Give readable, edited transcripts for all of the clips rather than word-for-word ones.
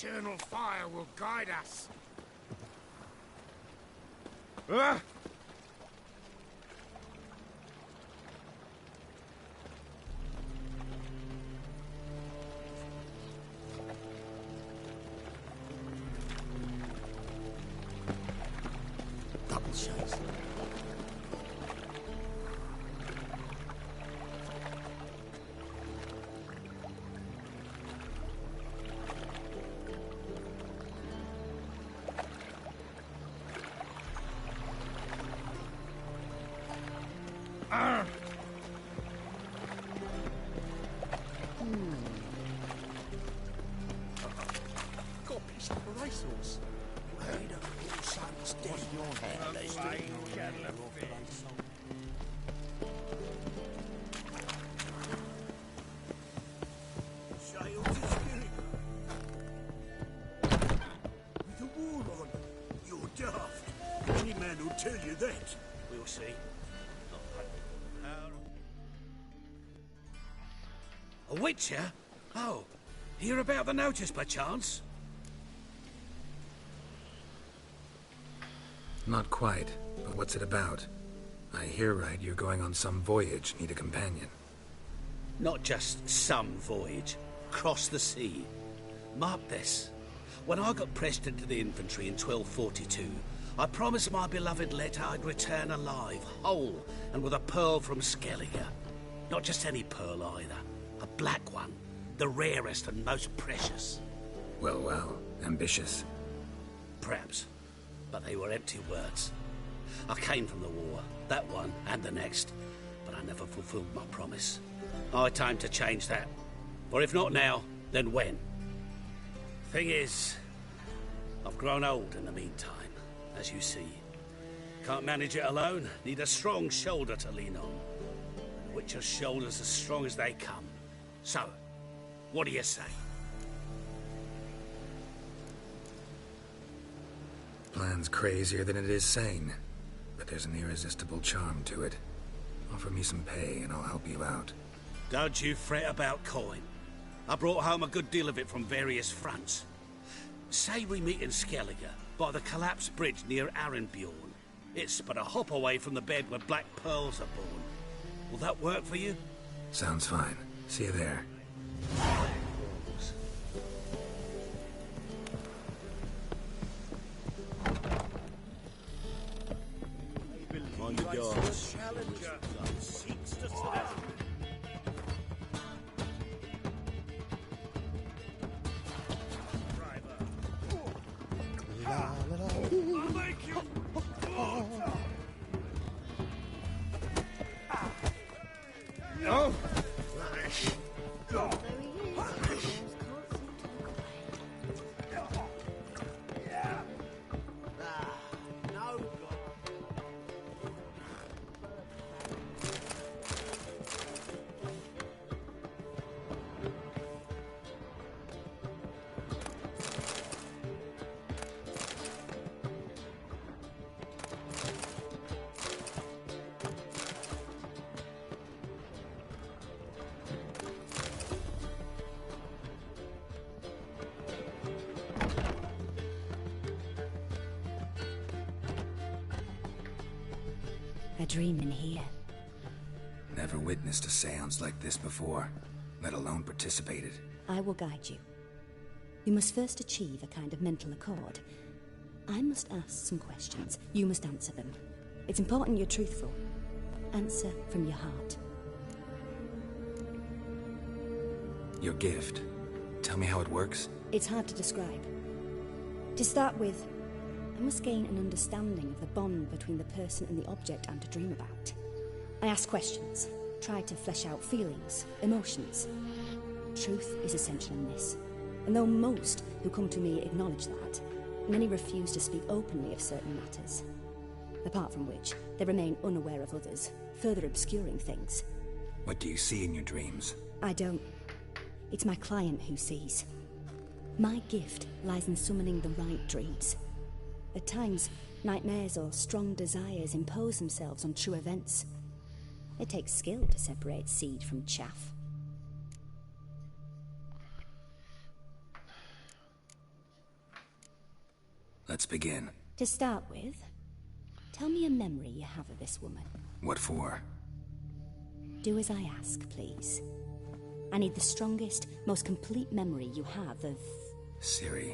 eternal fire will guide us. Ah! Double shots. Got a piece of racehorse. Wait up, your son's dead. What's your hand? They still With the war on, you're daft. Any man will tell you that. We'll see. A witcher? Oh, hear about the notice by chance? Not quite, but what's it about? I hear right, you're going on some voyage, need a companion. Not just some voyage. Cross the sea. Mark this. When I got pressed into the infantry in 1242, I promised my beloved Letta I'd return alive, whole, and with a pearl from Skellige. Not just any pearl either. A black one. The rarest and most precious. Well, ambitious. Perhaps. But they were empty words. I came from the war, that one and the next, but I never fulfilled my promise. Time to change that. Or if not now, then when? Thing is, I've grown old in the meantime, as you see. Can't manage it alone, need a strong shoulder to lean on. And Witcher's shoulders as strong as they come. So, what do you say? Plan's crazier than it is sane, but there's an irresistible charm to it. Offer me some pay and I'll help you out. Don't you fret about coin. I brought home a good deal of it from various fronts. Say we meet in Skellige, by the collapsed bridge near Arenbjorn. It's but a hop away from the bed where black pearls are born. Will that work for you? Sounds fine. See you there. On the guards. Challenger seeks to surrender. I'll make you. No. A dream in here. Never witnessed a seance like this before, let alone participated. I will guide you. You must first achieve a kind of mental accord. I must ask some questions. You must answer them. It's important you're truthful. Answer from your heart. Your gift. Tell me how it works. It's hard to describe. To start with, I must gain an understanding of the bond between the person and the object I'm to dream about. I ask questions, try to flesh out feelings, emotions. Truth is essential in this, and though most who come to me acknowledge that, many refuse to speak openly of certain matters. Apart from which, they remain unaware of others, further obscuring things. What do you see in your dreams? I don't. It's my client who sees. My gift lies in summoning the right dreams. At times, nightmares or strong desires impose themselves on true events. It takes skill to separate seed from chaff. Let's begin. To start with, tell me a memory you have of this woman. What for? Do as I ask, please. I need the strongest, most complete memory you have of... Ciri.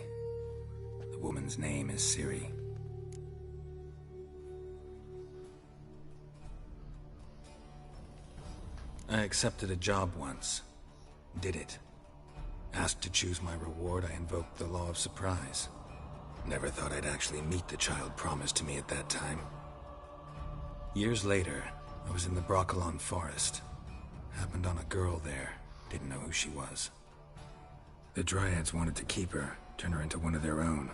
The woman's name is Ciri. I accepted a job once. Did it. Asked to choose my reward, I invoked the law of surprise. Never thought I'd actually meet the child promised to me at that time. Years later, I was in the Broccolon forest. Happened on a girl there. Didn't know who she was. The Dryads wanted to keep her, turn her into one of their own.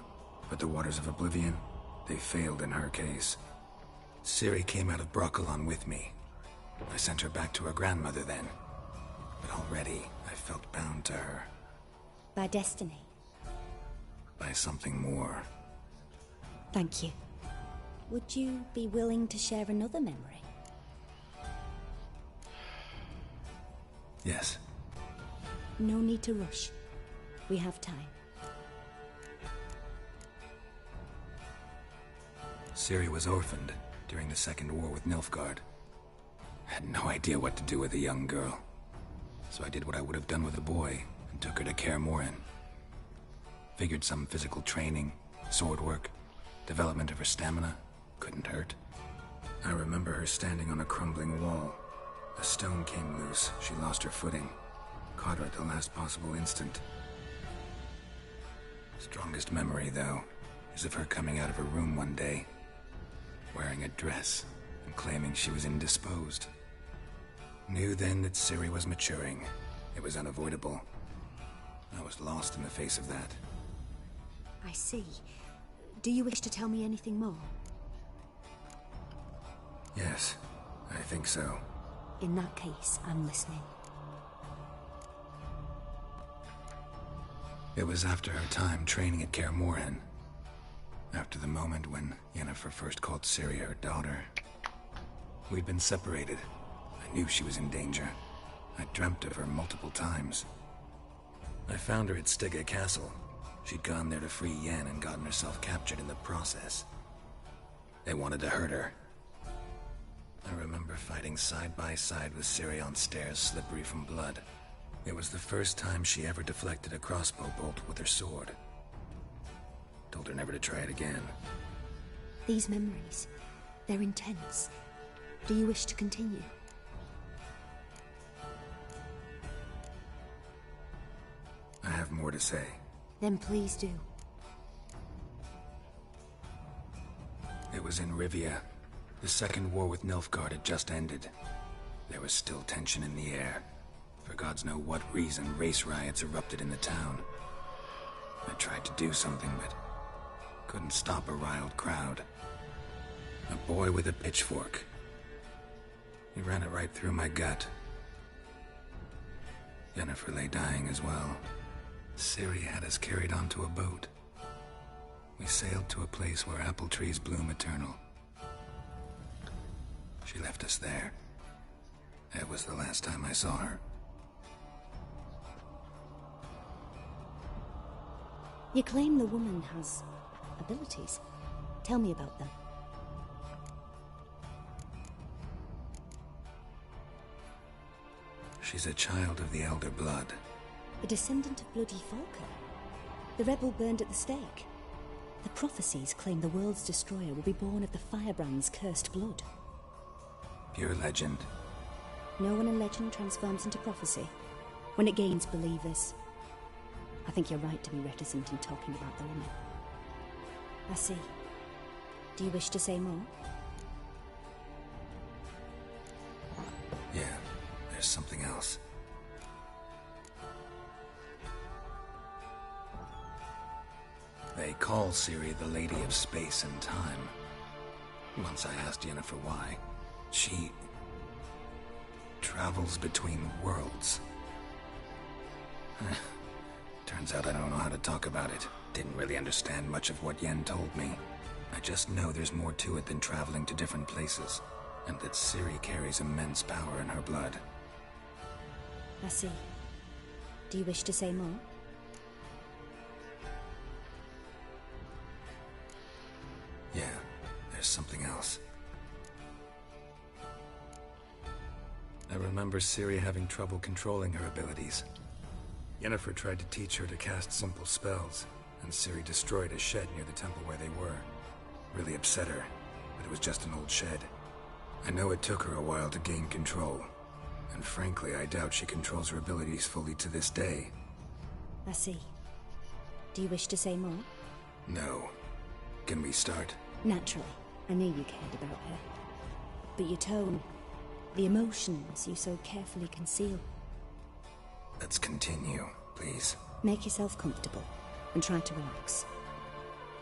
But the Waters of Oblivion, they failed in her case. Ciri came out of Broccolon with me. I sent her back to her grandmother then. But already, I felt bound to her. By destiny. By something more. Thank you. Would you be willing to share another memory? Yes. No need to rush. We have time. Ciri was orphaned during the Second War with Nilfgaard. Had no idea what to do with a young girl. So I did what I would have done with a boy and took her to Kaer Morhen. Figured some physical training, sword work, development of her stamina couldn't hurt. I remember her standing on a crumbling wall. A stone came loose, she lost her footing. Caught her at the last possible instant. Strongest memory, though, is of her coming out of her room one day, wearing a dress and claiming she was indisposed. Knew then that Ciri was maturing. It was unavoidable. I was lost in the face of that. I see. Do you wish to tell me anything more? Yes, I think so. In that case, I'm listening. It was after her time training at Kaer Morhen. After the moment when Yennefer first called Ciri her daughter. We'd been separated. I knew she was in danger. I dreamt of her multiple times. I found her at Stygga Castle. She'd gone there to free Yen and gotten herself captured in the process. They wanted to hurt her. I remember fighting side by side with Ciri on stairs slippery from blood. It was the first time she ever deflected a crossbow bolt with her sword. Told her never to try it again. These memories, they're intense. Do you wish to continue? I have more to say. Then please do. It was in Rivia. The Second War with Nilfgaard had just ended. There was still tension in the air. For gods know what reason, race riots erupted in the town. I tried to do something, but couldn't stop a riled crowd. A boy with a pitchfork. He ran it right through my gut. Yennefer lay dying as well. Ciri had us carried onto a boat. We sailed to a place where apple trees bloom eternal. She left us there. That was the last time I saw her. You claim the woman has abilities. Tell me about them. She's a child of the Elder Blood. A descendant of bloody Falker. The rebel burned at the stake. The prophecies claim the world's destroyer will be born of the Firebrand's cursed blood. Pure legend. No one in legend transforms into prophecy when it gains believers. I think you're right to be reticent in talking about the woman. I see. Do you wish to say more? Yeah, there's something else. They call Ciri the Lady of Space and Time. Once I asked Yennefer why. She travels between worlds. Turns out I don't know how to talk about it. Didn't really understand much of what Yen told me. I just know there's more to it than traveling to different places, and that Ciri carries immense power in her blood. I see. Do you wish to say more? something else. I remember Ciri having trouble controlling her abilities. Yennefer tried to teach her to cast simple spells, and Ciri destroyed a shed near the temple where they were. Really upset her, but it was just an old shed. I know it took her a while to gain control, and frankly, I doubt she controls her abilities fully to this day. I see. Do you wish to say more? No. Can we start? Naturally. I knew you cared about her. But your tone, the emotions you so carefully conceal. Let's continue, please. Make yourself comfortable, and try to relax.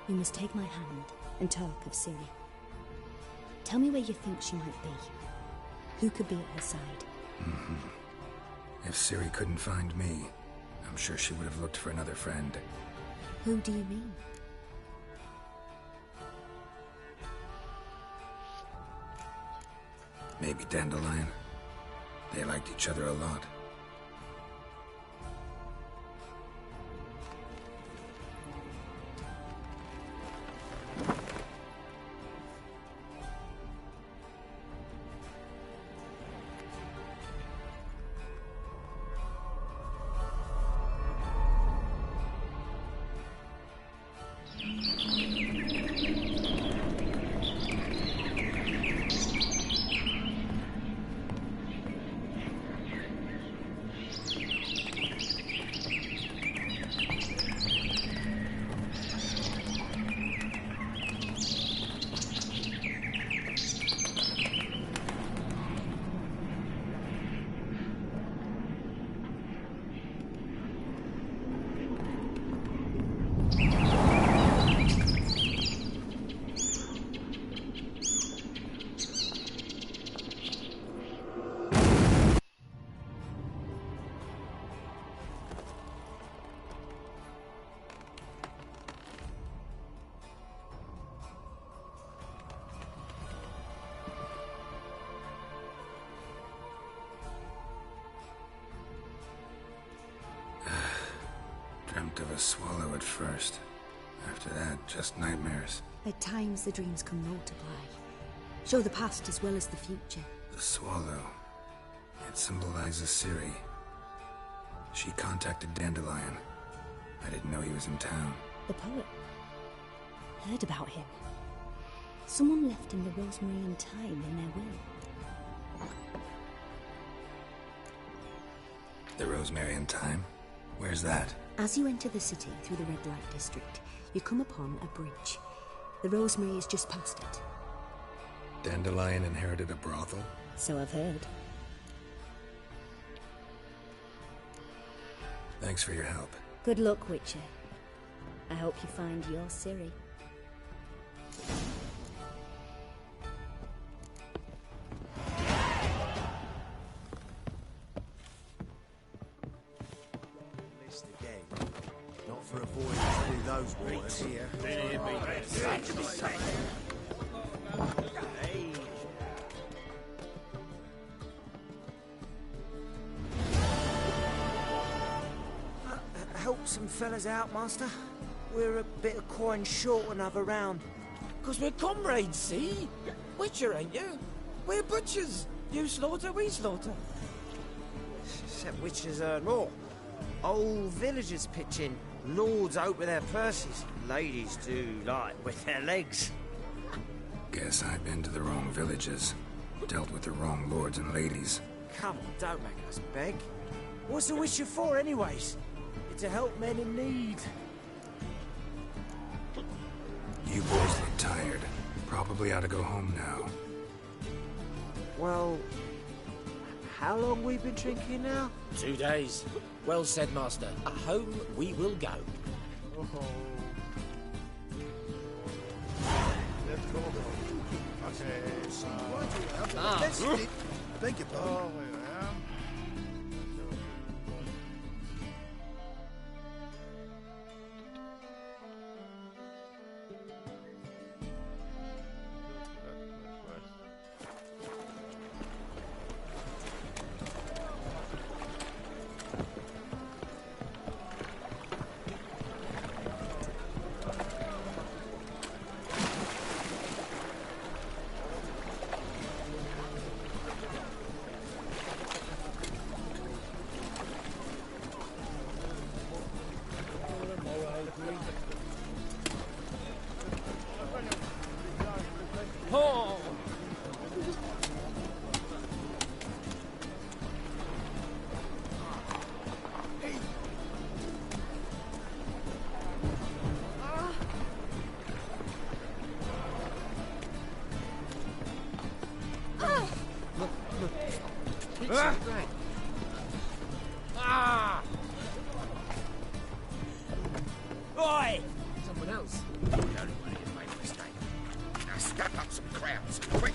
You must take my hand and talk of Ciri. Tell me where you think she might be. Who could be at her side? If Ciri couldn't find me, I'm sure she would have looked for another friend. Who do you mean? Maybe Dandelion. They liked each other a lot. Dreamt of a swallow at first. After that, just nightmares. At times the dreams can multiply. Show the past as well as the future. The swallow. It symbolizes Ciri. She contacted Dandelion. I didn't know he was in town. The poet. Heard about him. Someone left him the rosemary and thyme in their will. The rosemary and thyme? Where's that? As you enter the city through the red light district, you come upon a bridge. The rosemary is just past it. Dandelion inherited a brothel? So I've heard. Thanks for your help. Good luck, Witcher. I hope you find your Ciri. List again. Not for a voyage through those waters here. Help some fellas out, Master. We're a bit of coin short another round. 'Cause we're comrades, see? Witcher, ain't you? We're butchers. You slaughter, we slaughter. Except witches earn more. Old villagers pitch in. Lords out with their purses. Ladies do like with their legs. Guess I've been to the wrong villages. Dealt with the wrong lords and ladies. Come on, don't make us beg. What's a witcher for, anyways? It's to help men in need. You boys look tired. Probably ought to go home now. Well, how long we been drinking now? 2 days. Well said, Master. Home we will go. Let's go. Okay. Beg your pardon. Oi! Someone else. The only one who's made a mistake. Now step up some crowds, quick!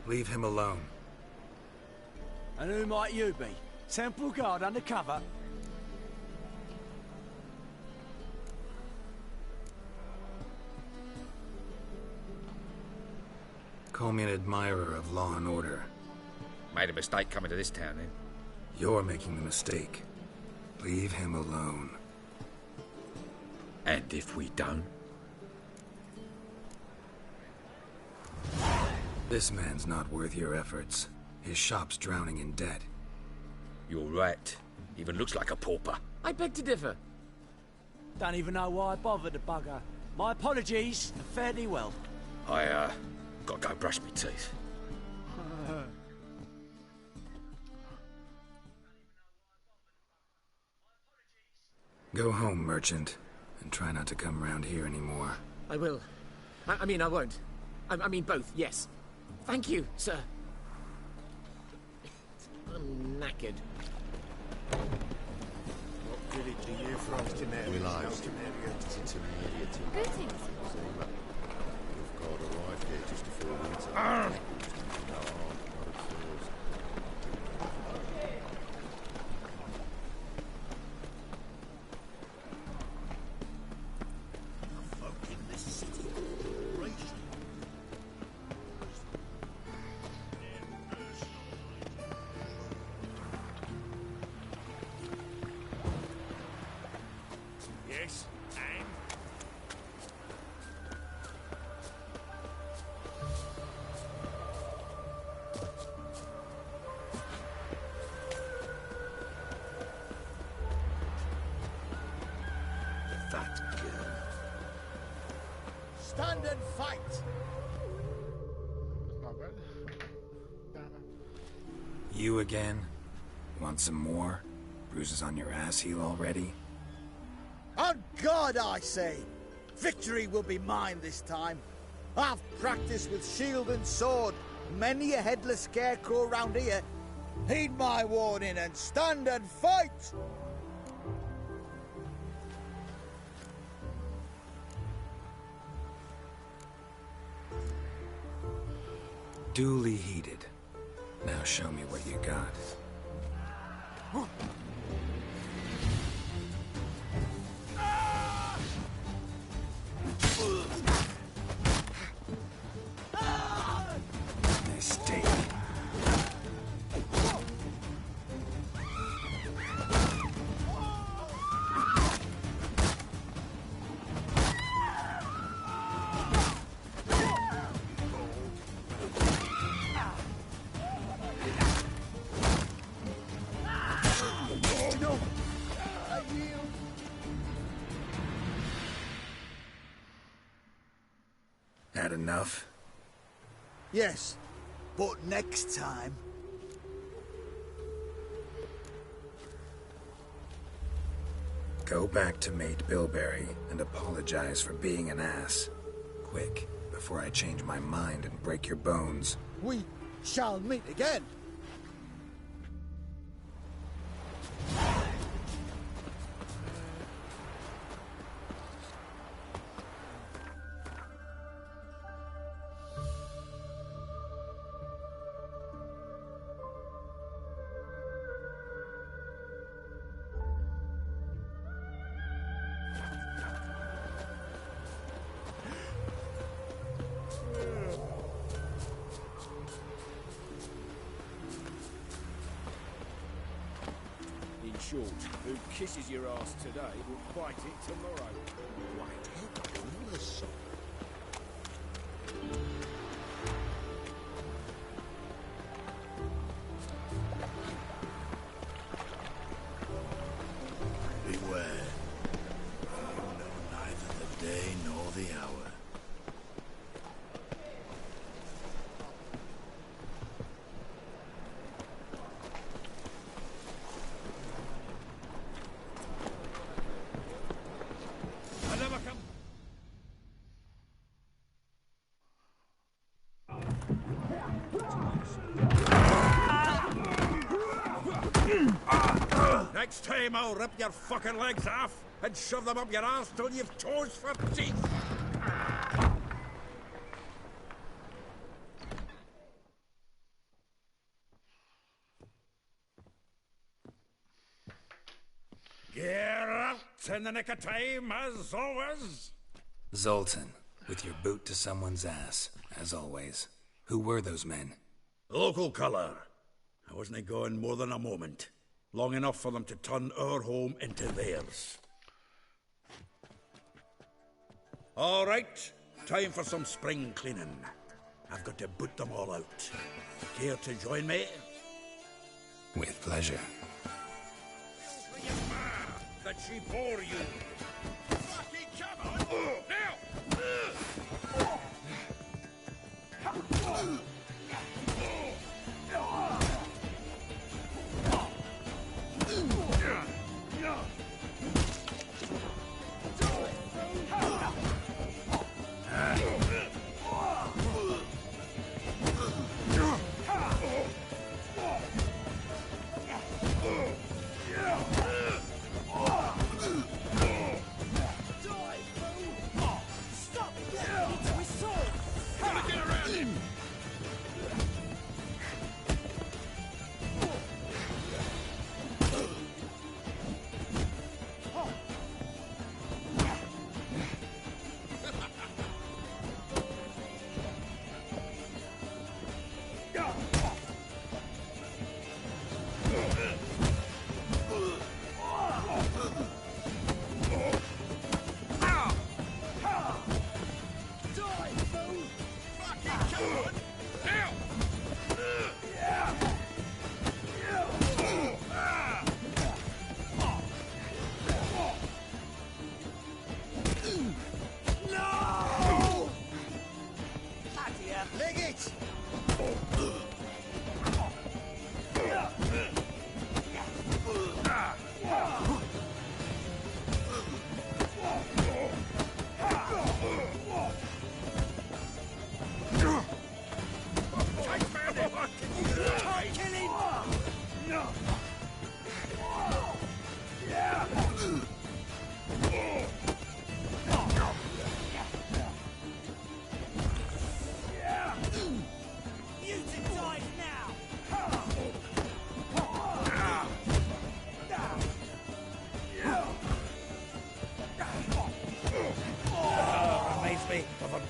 Leave him alone. And who might you be? Temple Guard undercover? Call me an admirer of law and order. Made a mistake coming to this town, then. You're making the mistake. Leave him alone. And if we don't? This man's not worth your efforts. His shop's drowning in debt. You're right. Even looks like a pauper. I beg to differ. Don't even know why I bothered the bugger. My apologies, and fare thee well. I, gotta go brush my teeth. Go home, merchant, and try not to come round here anymore. I will. I mean, I won't. I mean both, yes. Thank you, sir. I'm knackered. What village are you from? Greetings. We've got arrived here just before winter. Folk in this city are racial. Yes, and? That girl. Stand and fight! You again? Want some more? Bruises on your ass heel already? On God, I say! Victory will be mine this time. I've practiced with shield and sword. Many a headless scarecrow round here. Heed my warning and stand and fight! Duly heeded. Now show me what you got. Mistake. Had enough? Yes, but next time. Go back to Mate Bilberry and apologize for being an ass. Quick, before I change my mind and break your bones. We shall meet again. In short, who kisses your ass today will bite it tomorrow. Wait, how cool the song. Beware. You know neither the day nor the hour. I never come. Next time I'll rip your fucking legs off and shove them up your arse till you've toes for teeth. Geralt, in the nick of time, as always. Zoltan, with your boot to someone's ass, as always. Who were those men? Local colour. I wasn't gone more than a moment. Long enough for them to turn our home into theirs. All right, time for some spring cleaning. I've got to boot them all out. Care to join me? With pleasure. That she bore you. Fucking come on! Now!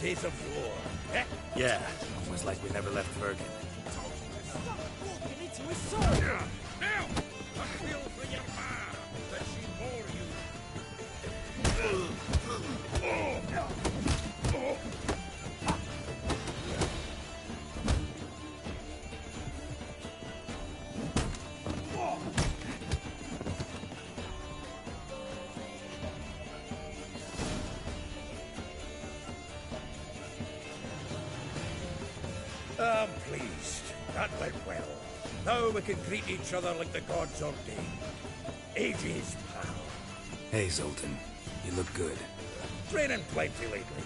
Days of war. Eh? Yeah, almost like we never left Bergen. Stop walking into his sword! Now! A feel for your ma that she bore you. I'm pleased. That went well. Now we can greet each other like the gods ordained. Ages, pal. Hey, Zoltan. You look good. Training plenty lately.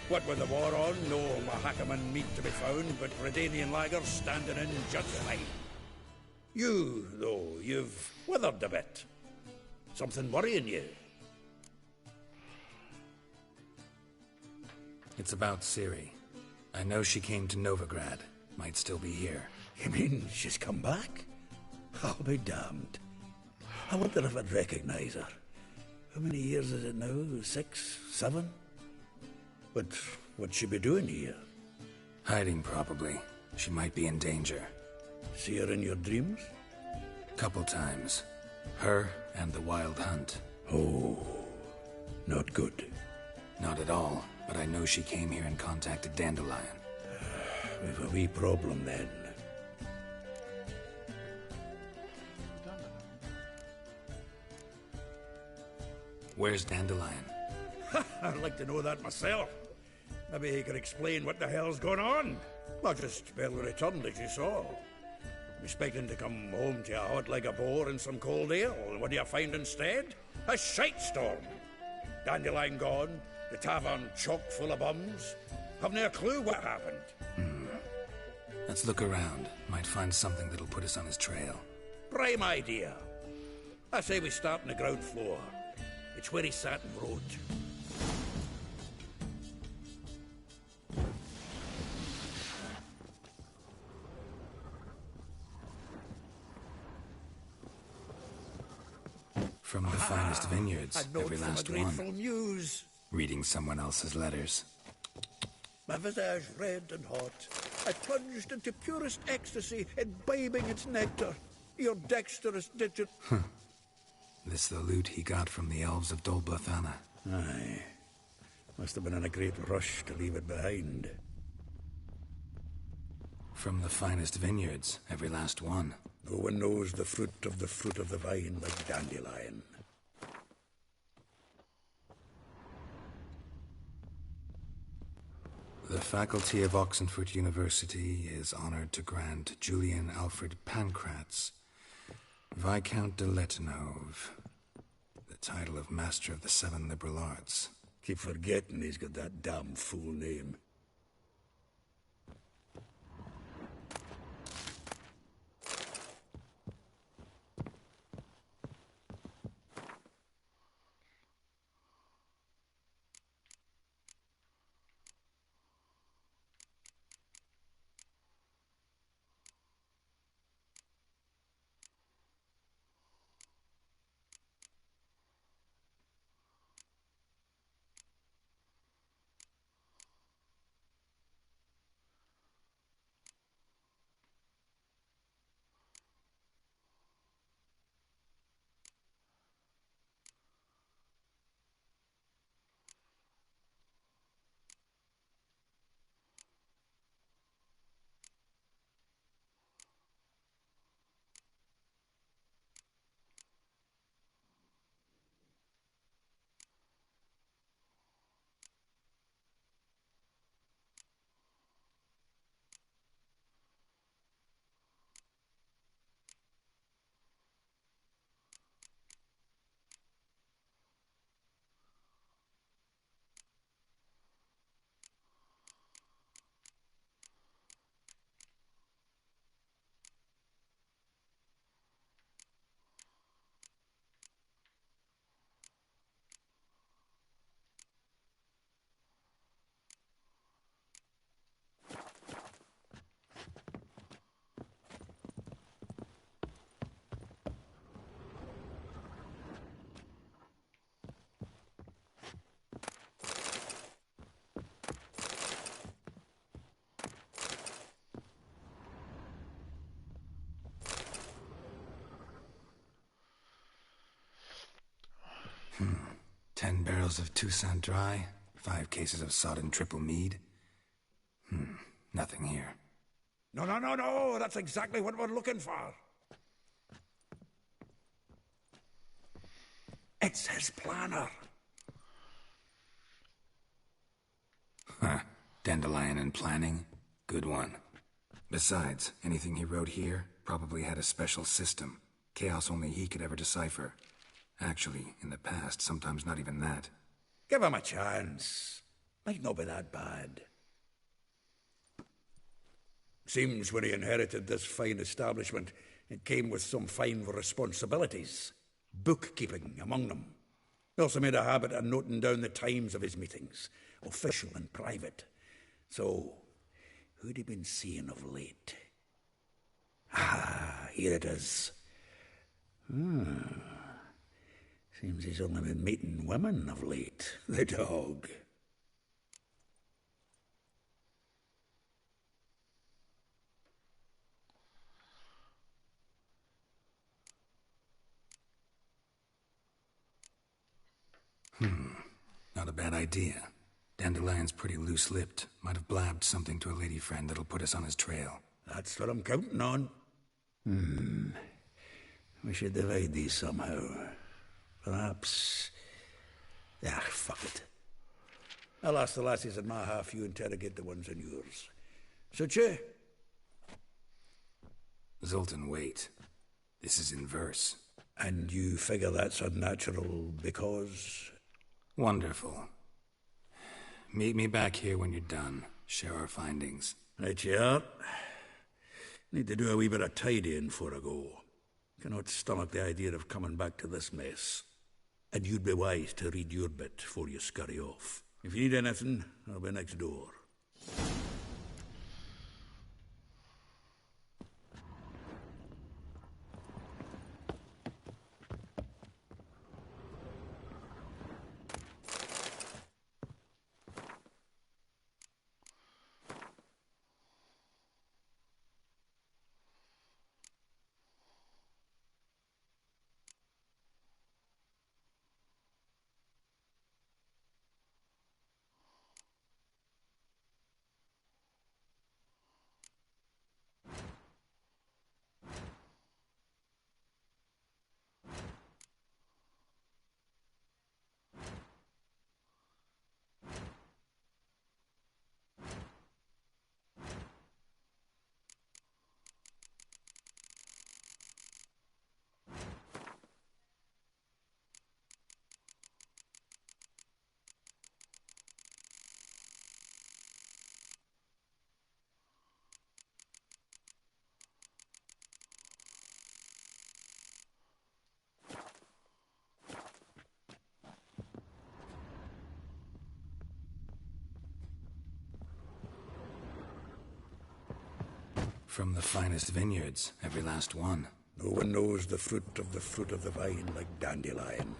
What with the war on, no Mahakaman meat to be found, but Redanian lagers standing in just fine. You, though, you've withered a bit. Something worrying you? It's about Ciri. I know she came to Novigrad. Might still be here. You mean she's come back? I'll be damned. I wonder if I'd recognize her. How many years is it now? 6, 7? But what'd she be doing here? Hiding, probably. She might be in danger. See her in your dreams? Couple times. Her and the Wild Hunt. Oh, not good. Not at all, but I know she came here and contacted Dandelion. We've a wee problem then. Where's Dandelion? I'd like to know that myself. Maybe he could explain what the hell's going on. Not just barely returned, as you saw. Expecting to come home to a hot like a boar and some cold ale. What do you find instead? A shite storm. Dandelion gone, the tavern chock full of bums. Haven't a clue what happened. Let's look around. Might find something that'll put us on his trail. Prime idea. I say we start on the ground floor. It's where he sat and wrote. From the finest vineyards, A note every from last a grateful one. muse. Reading someone else's letters. My visage red and hot, I plunged into purest ecstasy, imbibing its nectar. Your dexterous digit... This the loot he got from the elves of Dol Blathanna. Aye. Must have been in a great rush to leave it behind. From the finest vineyards, every last one. No one knows the fruit of the vine like Dandelion. The faculty of Oxenford University is honored to grant Julian Alfred Pancratz, Viscount de Letenove, the title of Master of the Seven Liberal Arts. Keep forgetting he's got that damn fool name. Hmm. 10 barrels of Toussaint Dry, 5 cases of sodden triple mead. Nothing here. No, that's exactly what we're looking for. It's his planner. Huh. Dandelion and planning? Good one. Besides, anything he wrote here probably had a special system. Chaos only he could ever decipher. Actually, in the past, sometimes not even that. Give him a chance. Might not be that bad. Seems when he inherited this fine establishment, it came with some fine responsibilities. Bookkeeping among them. He also made a habit of noting down the times of his meetings, official and private. So, who'd he been seeing of late? Ah, here it is. Seems he's only been meeting women of late, the dog. Not a bad idea. Dandelion's pretty loose-lipped. Might have blabbed something to a lady friend that'll put us on his trail. That's what I'm counting on. We should divide these somehow. Perhaps... fuck it. I'll ask the lassies in my half, you interrogate the ones in yours. Suit you? Zoltan, wait. This is in verse. And you figure that's unnatural because... Wonderful. Meet me back here when you're done. Share our findings. Right you are. Need to do a wee bit of tidying before I go. Cannot stomach the idea of coming back to this mess. And you'd be wise to read your bit before you scurry off. If you need anything, I'll be next door. From the finest vineyards, every last one. No one knows the fruit of the vine like Dandelion.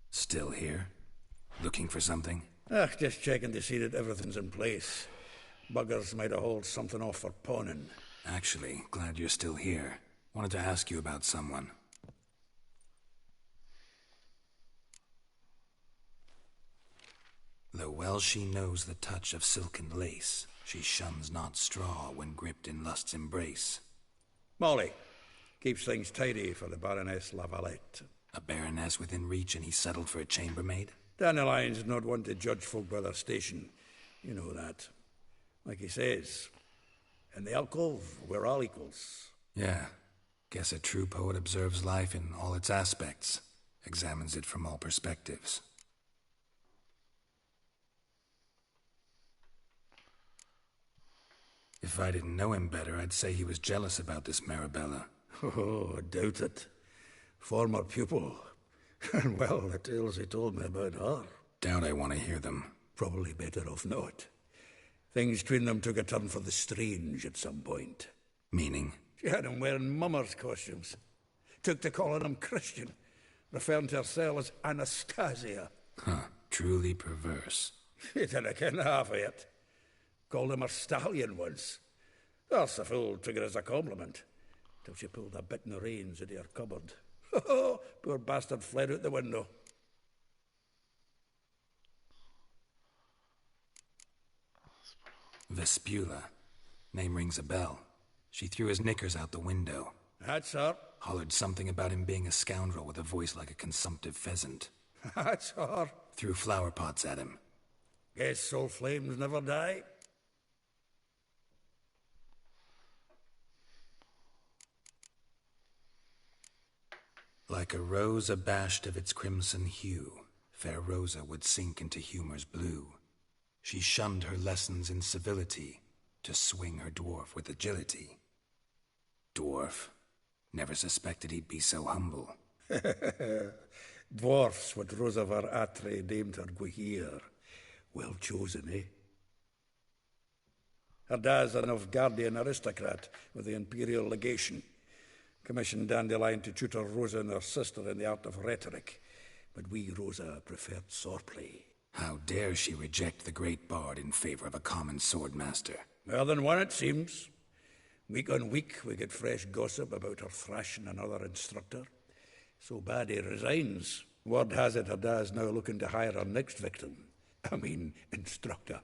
Still here? Looking for something? Just checking to see that everything's in place. Buggers might have hauled something off for pawning. Actually, glad you're still here. Wanted to ask you about someone. Though well she knows the touch of silken lace, she shuns not straw when gripped in lust's embrace. Molly keeps things tidy for the Baroness Lavalette. A baroness within reach and he settled for a chambermaid? Dandelion's not one to judge folk by their station. You know that. Like he says, in the alcove, we're all equals. Yeah. Guess a true poet observes life in all its aspects, examines it from all perspectives. If I didn't know him better, I'd say he was jealous about this Marabella. Oh, I doubt it. Former pupil. And well, the tales he told me about her. Doubt I want to hear them. Probably better off not. Things between them took a turn for the strange at some point. Meaning? She had him wearing mummers' costumes. Took to calling him Christian, referring to herself as Anastasia. Huh, truly perverse. She didn't ken half of it. Called him a stallion once. That's the fool took it as a compliment. Till she pulled a bit in the reins into her cupboard. Oh, poor bastard fled out the window. Vespula. Name rings a bell. She threw his knickers out the window. That's her. Hollered something about him being a scoundrel with a voice like a consumptive pheasant. That's her. Threw flower pots at him. Guess soul flames never die. Like a rose abashed of its crimson hue, fair Rosa would sink into humor's blue. She shunned her lessons in civility, to swing her dwarf with agility. Dwarf. Never suspected he'd be so humble. Dwarfs what Rosavar Atre named her Guahir. Well chosen, eh? Her dad's an Novgardian aristocrat with the Imperial Legation. Commissioned Dandelion to tutor Rosa and her sister in the art of rhetoric. But we, Rosa, preferred swordplay. How dare she reject the great bard in favor of a common swordmaster? More than one, it seems. Week on week, we get fresh gossip about her thrashing another instructor. So bad he resigns. Word has it her dad's now looking to hire her next victim. I mean, instructor.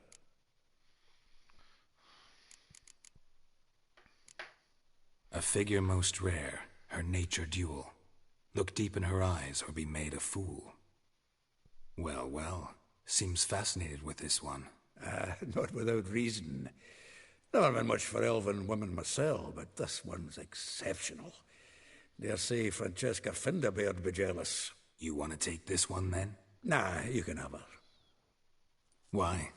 A figure most rare, her nature dual. Look deep in her eyes or be made a fool. Well, well, seems fascinated with this one. Not without reason. Never been much for elven women myself, but this one's exceptional. Dare say Francesca Finderbeard be jealous. You want to take this one, then? Nah, you can have her. Why?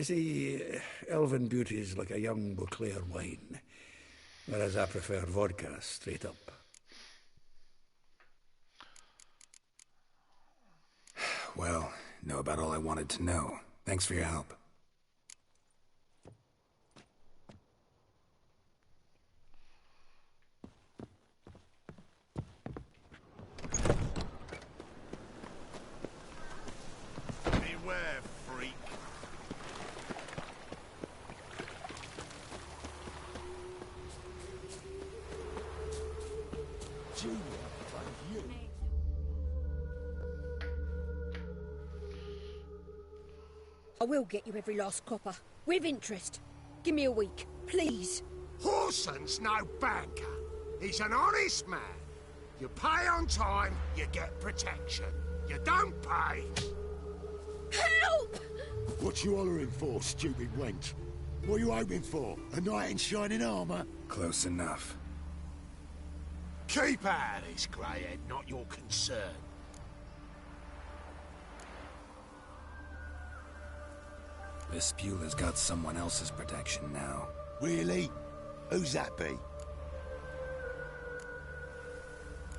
See, elven beauty's like a young Beauclair wine, whereas I prefer vodka straight up. Well, know about all I wanted to know. Thanks for your help. Beware, freak. Junior, thank you. I will get you every last copper, with interest. Give me a week, please. Horson's no banker. He's an honest man. You pay on time, you get protection. You don't pay. Help! What you hollering for, stupid wench? What you hoping for? A knight in shining armour? Close enough. Keep out of this, greyhead, not your concern. This Beulah's got someone else's protection now. Really? Who's that be?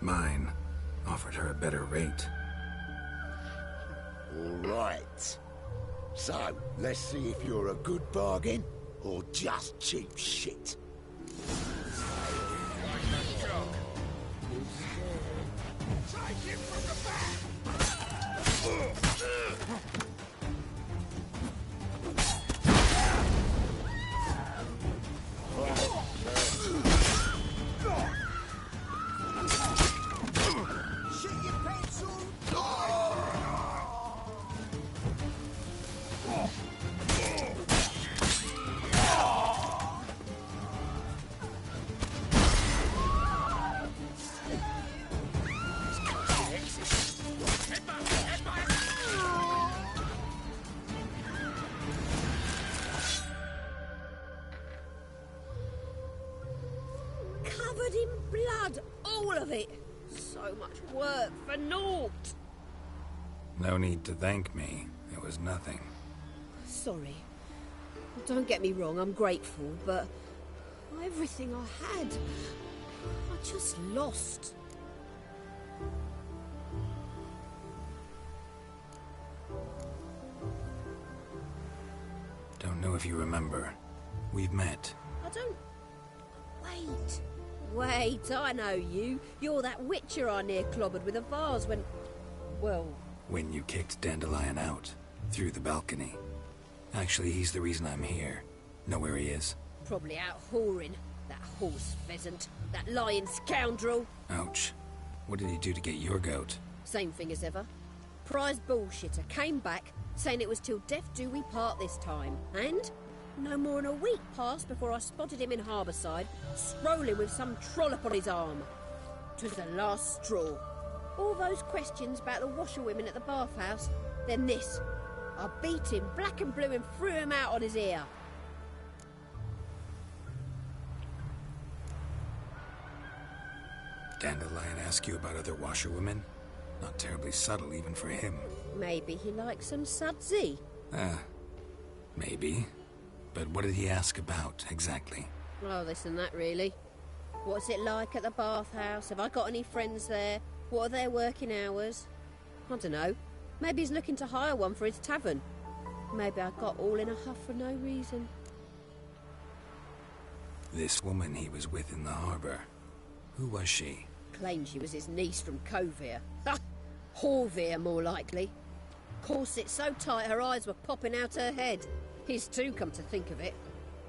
Mine. Offered her a better rate. All right. So, let's see if you're a good bargain or just cheap shit. Take him from the back! Shit your pencil! Covered in blood, all of it. So much work for naught. No need to thank me. It was nothing. Sorry. Don't get me wrong, I'm grateful, but everything I had, I just lost. Don't know if you remember. We've met. I don't... Wait, I know you. You're that witcher I near clobbered with a vase when... Well... When you kicked Dandelion out. Through the balcony. Actually, he's the reason I'm here. Know where he is? Probably out whoring. That horse pheasant. That lying scoundrel. Ouch. What did he do to get your goat? Same thing as ever. Prize bullshitter came back, saying it was till death do we part this time. And no more than a week passed before I spotted him in Harbourside, strolling with some trollop on his arm. 'Twas the last straw. All those questions about the washerwomen at the bathhouse, then this. I beat him black and blue and threw him out on his ear. Dandelion ask you about other washerwomen? Not terribly subtle even for him. Maybe he likes some sudsy. Maybe. But what did he ask about, exactly? Oh, this and that, really. What's it like at the bathhouse? Have I got any friends there? What are their working hours? I don't know. Maybe he's looking to hire one for his tavern. Maybe I got all in a huff for no reason. This woman he was with in the harbour. Who was she? Claimed she was his niece from Covere. Ha! Horvere, more likely. Corset so tight her eyes were popping out her head. His too, come to think of it.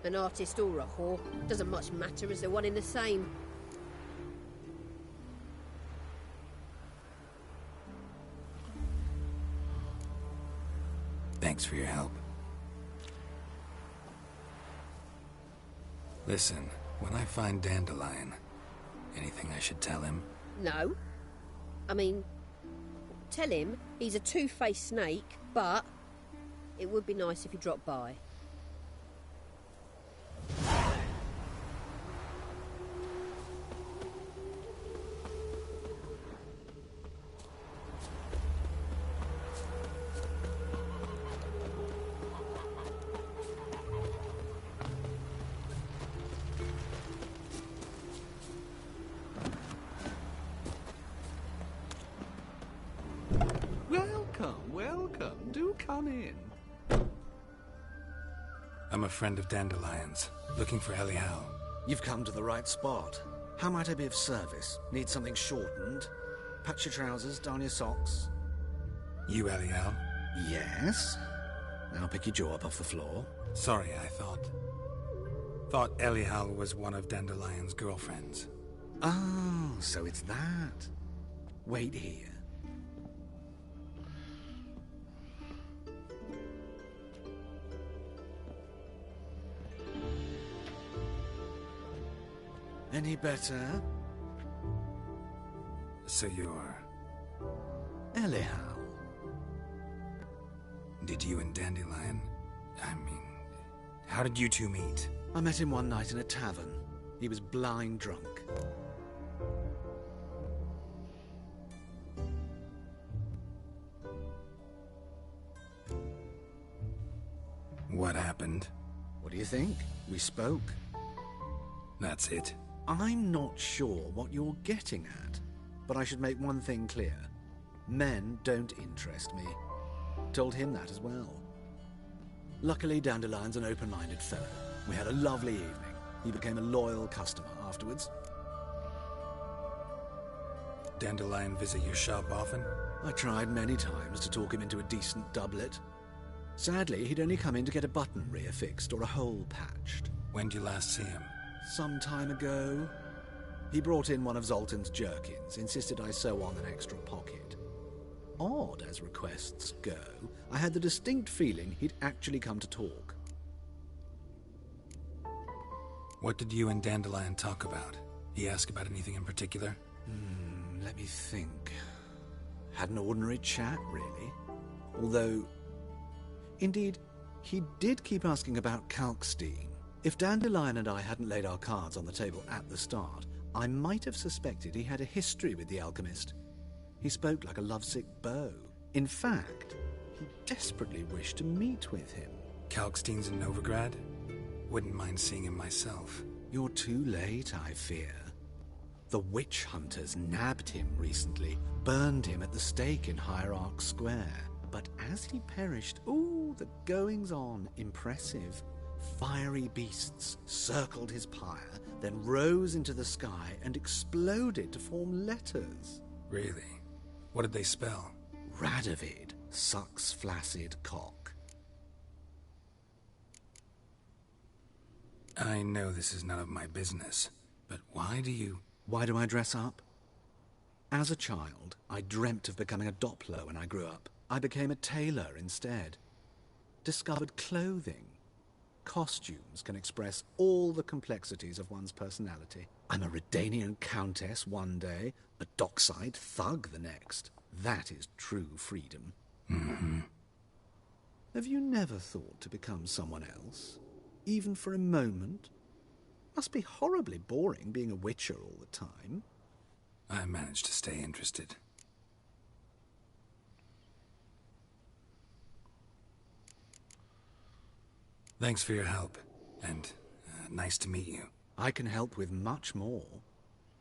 An artist or a whore. Doesn't much matter as they're one in the same. Thanks for your help. Listen, when I find Dandelion, anything I should tell him? No. I mean, tell him he's a two-faced snake, but it would be nice if he dropped by. Welcome. Do come in. I'm a friend of Dandelion's, looking for Elial. You've come to the right spot. How might I be of service? Need something shortened? Patch your trousers, darn your socks. You Elial? Yes. Now pick your jaw up off the floor. Sorry, I thought Elial was one of Dandelion's girlfriends. Oh, so it's that. Wait here. Any better? So you're... Elial. Did you and Dandelion... I mean... How did you two meet? I met him one night in a tavern. He was blind drunk. What happened? What do you think? We spoke. That's it. I'm not sure what you're getting at, but I should make one thing clear. Men don't interest me. Told him that as well. Luckily, Dandelion's an open-minded fellow. We had a lovely evening. He became a loyal customer afterwards. Dandelion visit your shop often? I tried many times to talk him into a decent doublet. Sadly, he'd only come in to get a button reaffixed or a hole patched. When did you last see him? Some time ago. He brought in one of Zoltan's jerkins, insisted I sew on an extra pocket. Odd as requests go, I had the distinct feeling he'd actually come to talk. What did you and Dandelion talk about? He asked about anything in particular? Let me think. Had an ordinary chat, really. Although, indeed, he did keep asking about Kalkstein. If Dandelion and I hadn't laid our cards on the table at the start, I might have suspected he had a history with the alchemist. He spoke like a lovesick beau. In fact, he desperately wished to meet with him. Kalkstein's in Novigrad? Wouldn't mind seeing him myself. You're too late, I fear. The witch hunters nabbed him recently, burned him at the stake in Hierarch Square. But as he perished, the goings-on, impressive. Fiery beasts circled his pyre, then rose into the sky and exploded to form letters. Really? What did they spell? Radovid, sucks flaccid cock. I know this is none of my business, but why do I dress up? As a child, I dreamt of becoming a Doppler when I grew up. I became a tailor instead. Discovered clothing. Costumes can express all the complexities of one's personality. I'm a Redanian countess one day, a dockside thug the next. That is true freedom. Have you never thought to become someone else? Even for a moment? Must be horribly boring being a witcher all the time. I managed to stay interested. Thanks for your help, and nice to meet you. I can help with much more.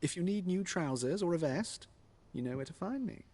If you need new trousers or a vest, you know where to find me.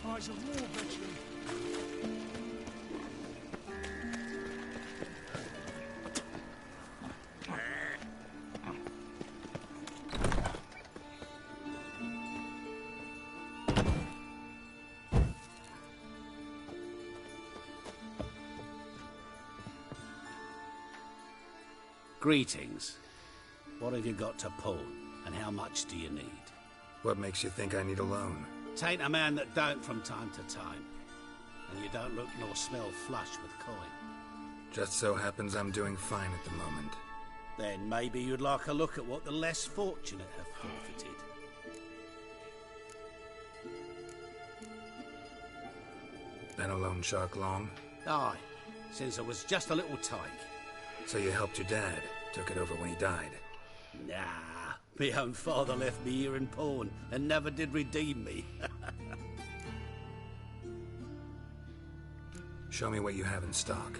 Eyes of war veteran. Greetings. What have you got to pull, and how much do you need? What makes you think I need a loan? Tain't a man that don't from time to time. And you don't look nor smell flush with coin. Just so happens I'm doing fine at the moment. Then maybe you'd like a look at what the less fortunate have forfeited. Been a loan shark long? Aye, since I was just a little tyke. So you helped your dad, took it over when he died? Nah, my own father left me here in pawn and never did redeem me. Show me what you have in stock.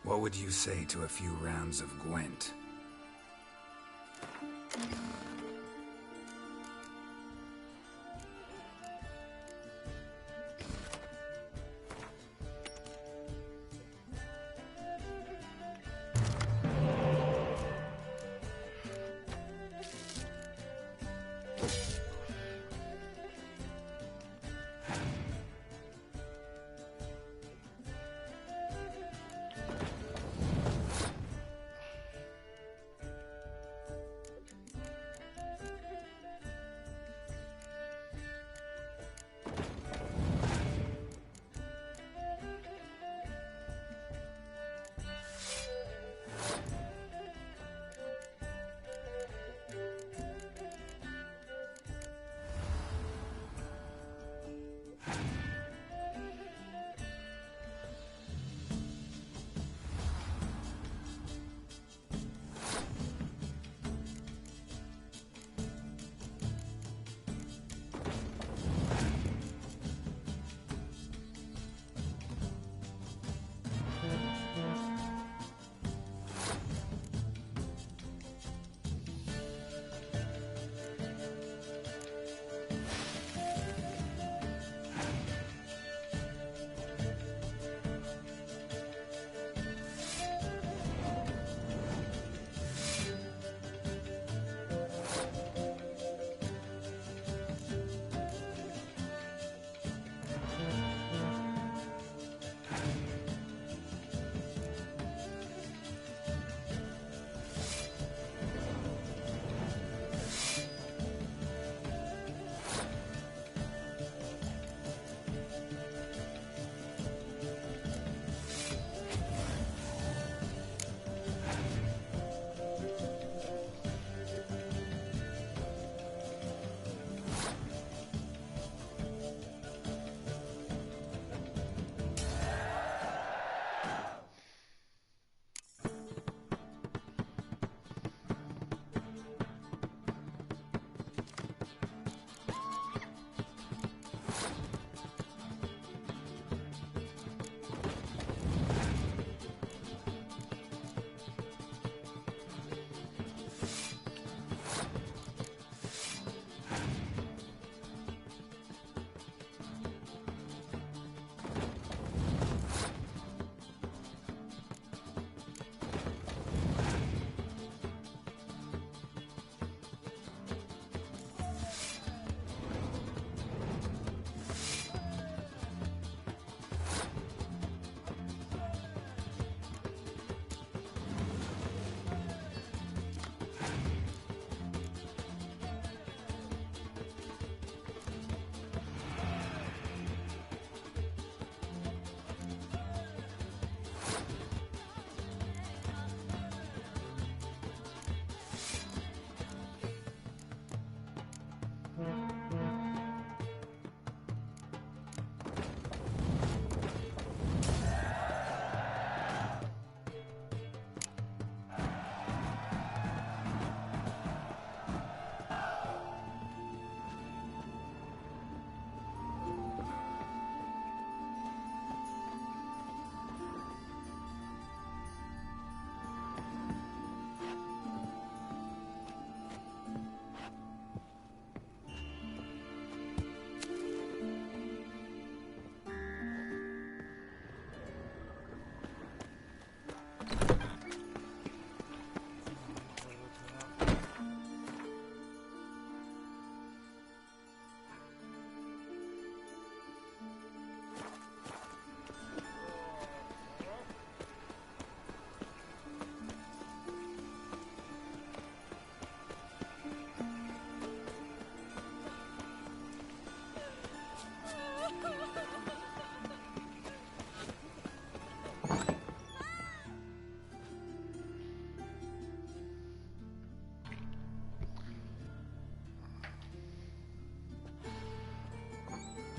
What would you say to a few rounds of Gwent?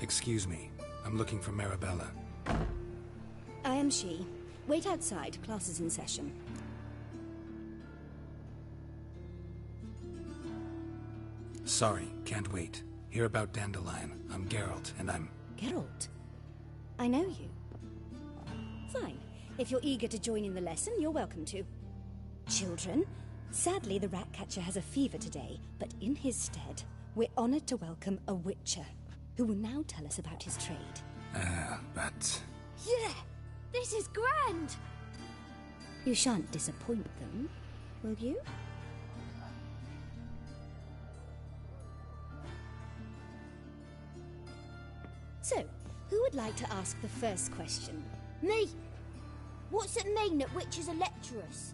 Excuse me. I'm looking for Marabella. I am she. Wait outside. Class is in session. Sorry, can't wait. Hear about Dandelion. I'm Geralt, and I'm... Geralt? I know you. Fine. If you're eager to join in the lesson, you're welcome to. Children, sadly the Ratcatcher has a fever today, but in his stead, we're honoured to welcome a Witcher, who will now tell us about his trade. But... Yeah! This is grand! You shan't disappoint them, will you? So, who would like to ask the first question? Me! What's it mean that witches are lecturers?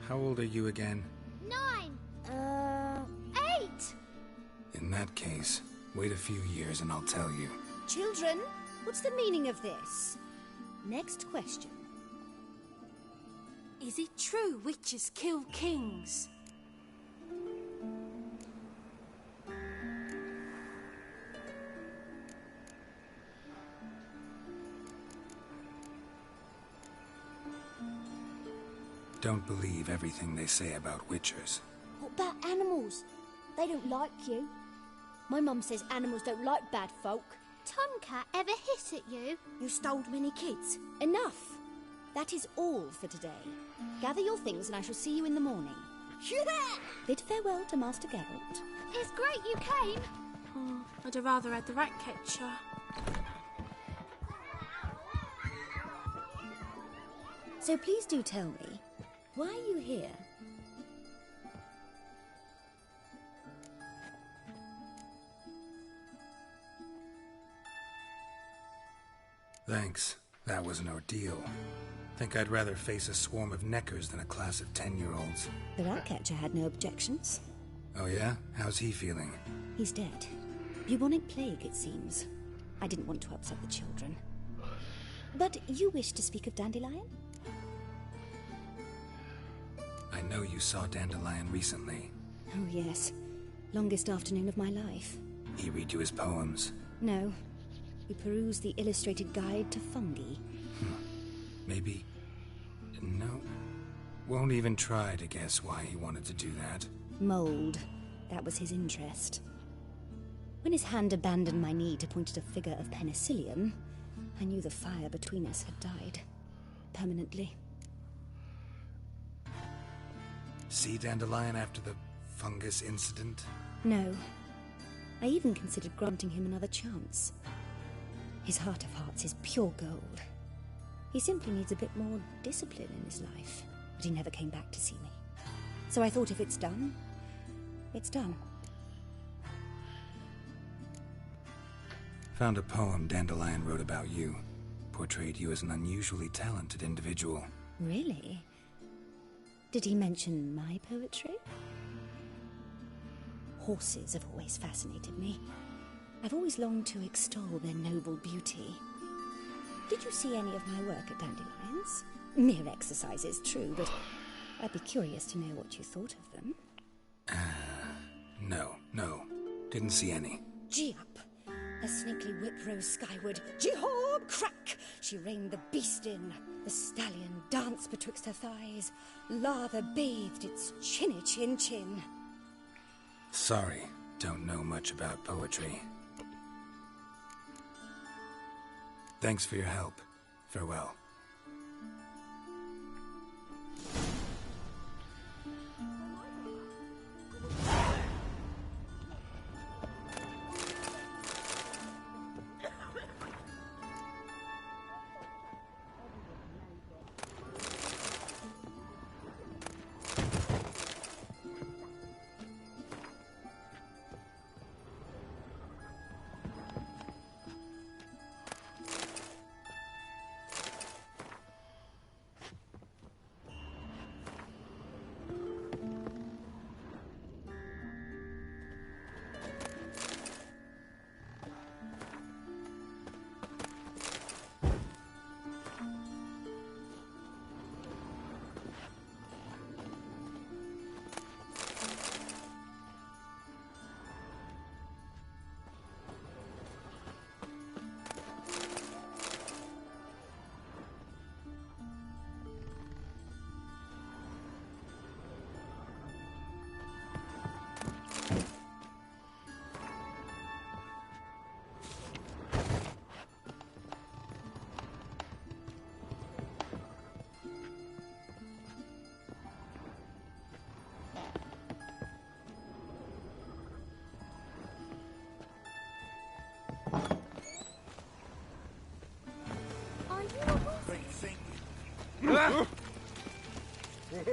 How old are you again? 9! 8! In that case, wait a few years and I'll tell you. Children, what's the meaning of this? Next question. Is it true witches kill kings? Don't believe everything they say about witchers. What about animals? They don't like you. My mum says animals don't like bad folk. Tomcat ever hiss at you? You stole many kids. Enough! That is all for today. Gather your things and I shall see you in the morning. Yeah! Bid farewell to Master Geralt. It's great you came. Oh, I'd have rather had the Ratcatcher. So please do tell me, why are you here? Thanks. That was an ordeal. Think I'd rather face a swarm of neckers than a class of 10-year-olds. The Ratcatcher had no objections. Oh yeah? How's he feeling? He's dead. Bubonic plague, it seems. I didn't want to upset the children. But you wish to speak of Dandelion? I know you saw Dandelion recently. Oh yes. Longest afternoon of my life. He read you his poems? No. He perused the illustrated guide to fungi. Maybe... No. Won't even try to guess why he wanted to do that. Mold. That was his interest. When his hand abandoned my knee to point at a figure of penicillium, I knew the fire between us had died. Permanently. See Dandelion after the fungus incident? No. I even considered granting him another chance. His heart of hearts is pure gold. He simply needs a bit more discipline in his life. But he never came back to see me. So I thought if it's done, it's done. Found a poem Dandelion wrote about you. Portrayed you as an unusually talented individual. Really? Did he mention my poetry? Horses have always fascinated me. I've always longed to extol their noble beauty. Did you see any of my work at Dandelion's? Mere exercises, true, but I'd be curious to know what you thought of them. No. Didn't see any. Gee up! A snaky whip rose skyward. Jehab, crack! She reined the beast in. The stallion danced betwixt her thighs. Lather bathed its chinny chin. Sorry, don't know much about poetry. Thanks for your help. Farewell.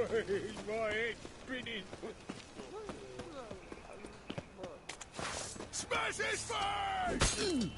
My head spinning. Smash his face!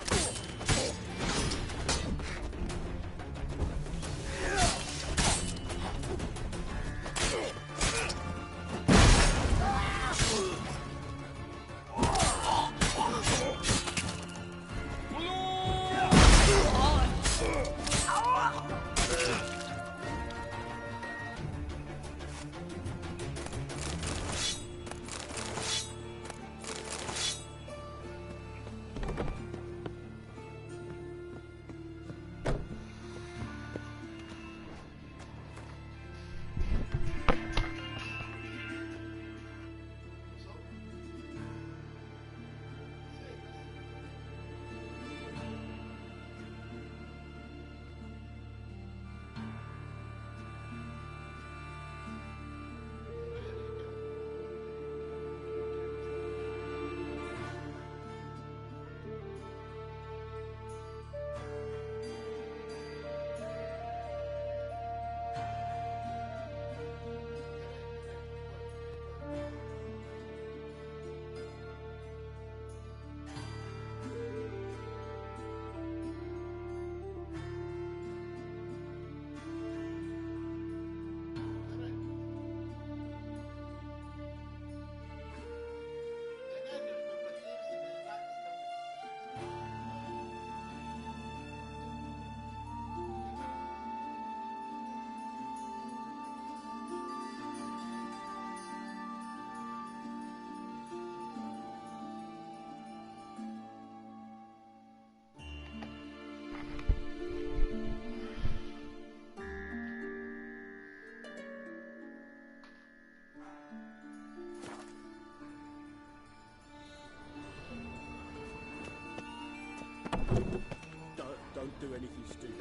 Don't do anything stupid.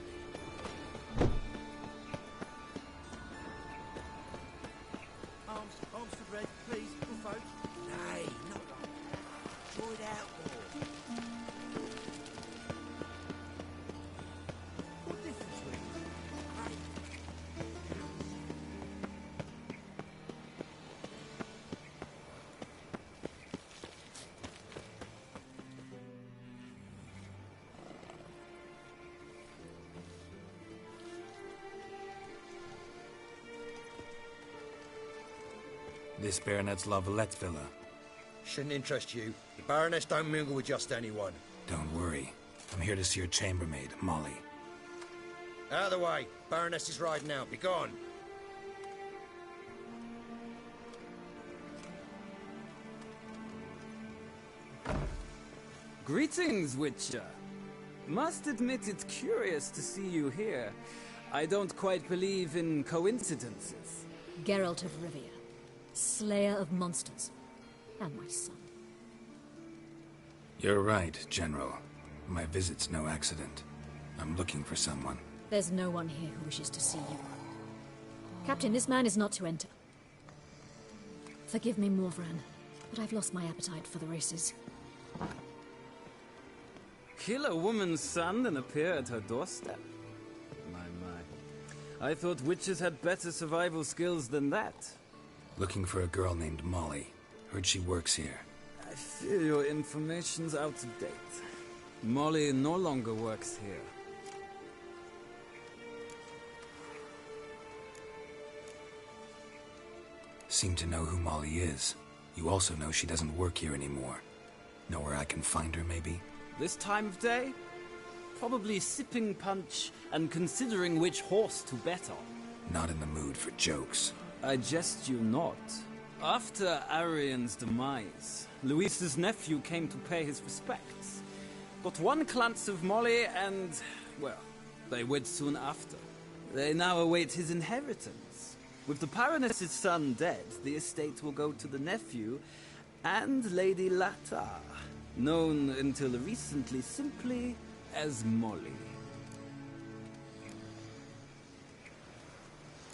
Arms to red, please, good folks. Nay, not like that. Draw it out more. What difference will it make? This Baronet's Lavalette villa. Shouldn't interest you. The Baroness don't mingle with just anyone. Don't worry. I'm here to see your chambermaid, Molly. Out of the way. Baroness is riding out. Be gone. Greetings, Witcher. Must admit it's curious to see you here. I don't quite believe in coincidences. Geralt of Rivia, Slayer of Monsters, and my son. You're right, General. My visit's no accident. I'm looking for someone. There's no one here who wishes to see you. Captain, this man is not to enter. Forgive me, Morvran, but I've lost my appetite for the races. Kill a woman's son and appear at her doorstep? My. I thought witches had better survival skills than that. Looking for a girl named Molly. Heard she works here. I fear your information's out of date. Molly no longer works here. Seem to know who Molly is. You also know she doesn't work here anymore. Know where I can find her, maybe? This time of day? Probably sipping punch and considering which horse to bet on. Not in the mood for jokes. I jest you not. After Arian's demise, Luis's nephew came to pay his respects. Got one glance of Molly and, well, they wed soon after. They now await his inheritance. With the Baroness's son dead, the estate will go to the nephew and Lady Latar, known until recently simply as Molly.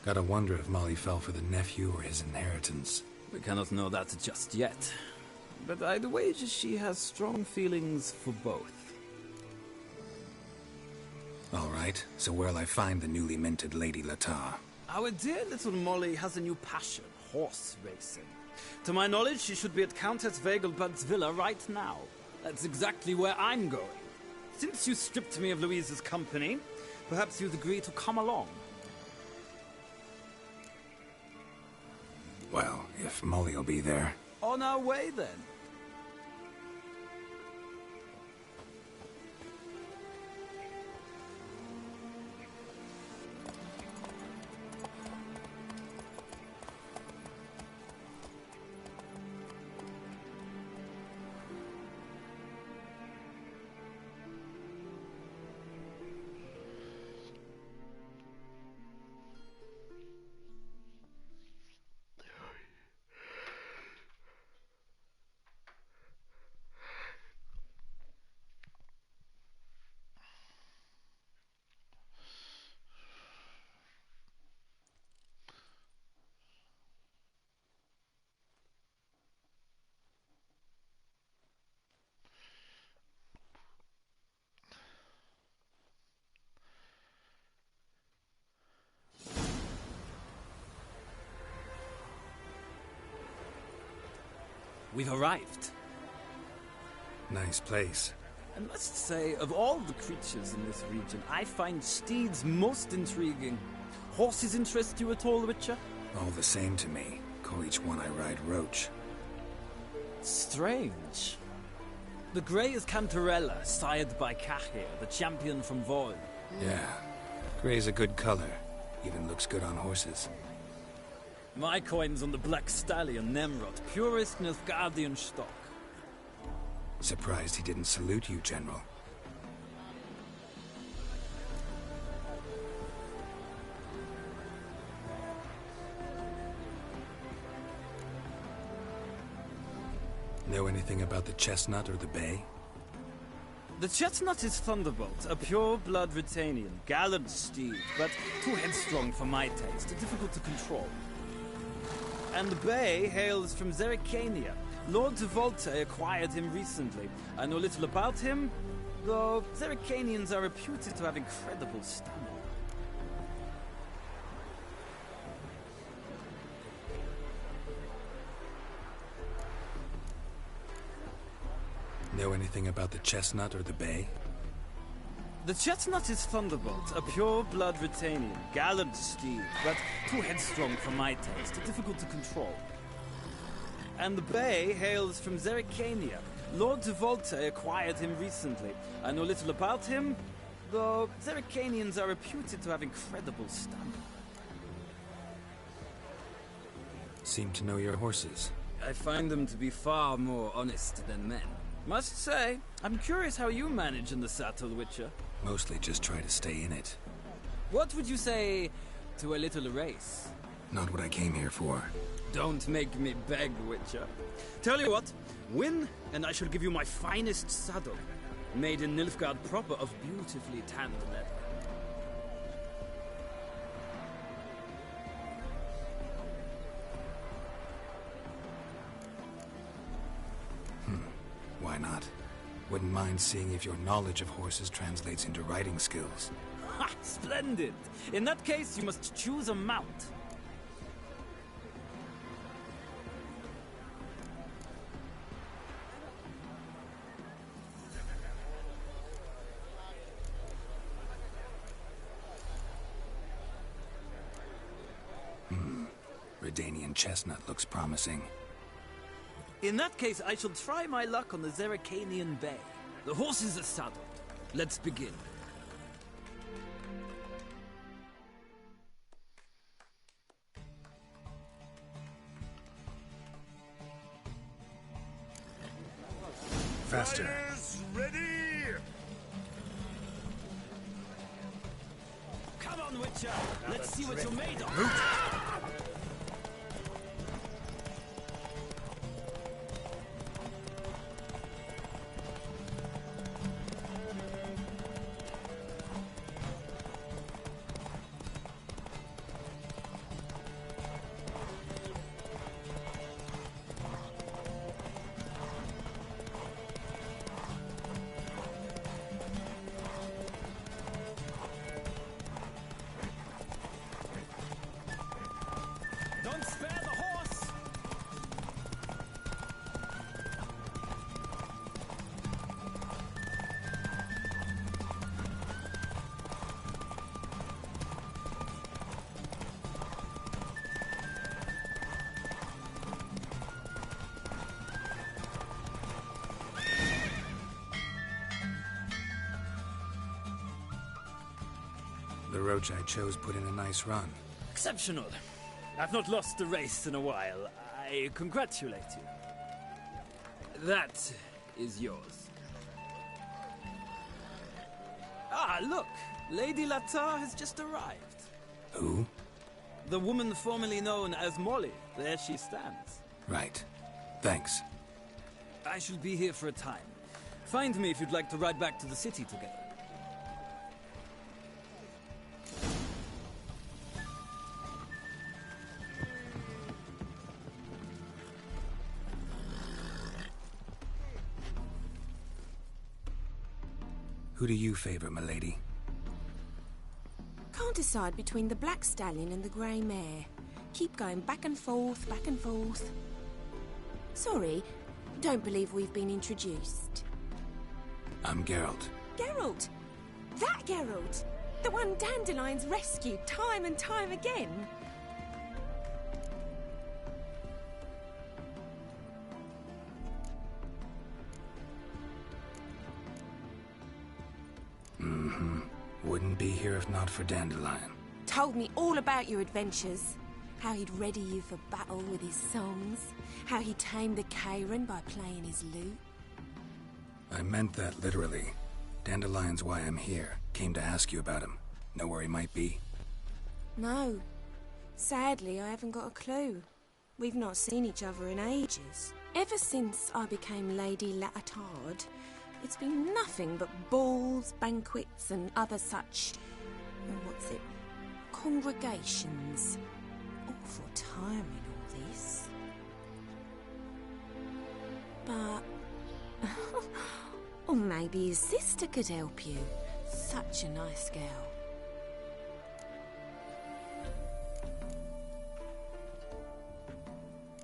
Gotta wonder if Molly fell for the nephew or his inheritance. We cannot know that just yet. But I'd wager she has strong feelings for both. All right, so where'll I find the newly minted Lady Latar? Our dear little Molly has a new passion, horse racing. To my knowledge, she should be at Countess Vegelbud's villa right now. That's exactly where I'm going. Since you stripped me of Louise's company, perhaps you'd agree to come along. Well, if Molly'll be there. On our way, then. We've arrived. Nice place. I must say, of all the creatures in this region, I find steeds most intriguing. Horses interest you at all, Witcher? All the same to me. Call each one I ride Roach. Strange. The grey is Cantarella, sired by Cahir, the champion from Vol. Yeah. Grey's a good color. Even looks good on horses. My coin's on the Black Stallion, Nemrod, purest Nilfgaardian stock. Surprised he didn't salute you, General. Know anything about the Chestnut or the Bay? The Chestnut is Thunderbolt, a pure-blood Britannian, gallant steed, but too headstrong for my taste, difficult to control. And the Bay hails from Zerrikania. Lord de Volte acquired him recently. I know little about him, though Zerrikanians are reputed to have incredible stamina. Know anything about the Chestnut or the Bay? The Chestnut is Thunderbolt, a pure-blood Britannian, gallant steed, but too headstrong for my taste, difficult to control. And the Bay hails from Zerrikania. Lord de Volte acquired him recently. I know little about him, though Zerrikanians are reputed to have incredible stamina. Seem to know your horses. I find them to be far more honest than men. Must say, I'm curious how you manage in the saddle, Witcher. Mostly just try to stay in it. What would you say to a little race? Not what I came here for. Don't make me beg, Witcher. Tell you what, win, and I shall give you my finest saddle. Made in Nilfgaard proper of beautifully tanned leather. Why not? Wouldn't mind seeing if your knowledge of horses translates into riding skills. Ha! Splendid! In that case, you must choose a mount. Redanian Chestnut looks promising. In that case, I shall try my luck on the Zerrikanian Bay. The horses are saddled. Let's begin. Faster. Riders, ready! Come on, Witcher! Let's see what you're made of! the roach I chose put in a nice run. Exceptional. I've not lost a race in a while. I congratulate you. That is yours. Ah, look! Lady Latar has just arrived. Who? The woman formerly known as Molly. There she stands. Right. Thanks. I shall be here for a time. Find me if you'd like to ride back to the city together. Who do you favor, milady? Can't decide between the black stallion and the grey mare. Keep going back and forth, back and forth. Sorry, don't believe we've been introduced. I'm Geralt. Geralt! That Geralt! The one Dandelion's rescued time and time again! Wouldn't be here if not for Dandelion. Told me all about your adventures. How he'd ready you for battle with his songs. How he tamed the Karen by playing his lute. I meant that literally. Dandelion's why I'm here. Came to ask you about him. Know where he might be? No. Sadly, I haven't got a clue. We've not seen each other in ages. Ever since I became Lady Latard, it's been nothing but balls, banquets, and other such... congregations. Awful tiring, all this. But... or maybe his sister could help you. Such a nice girl.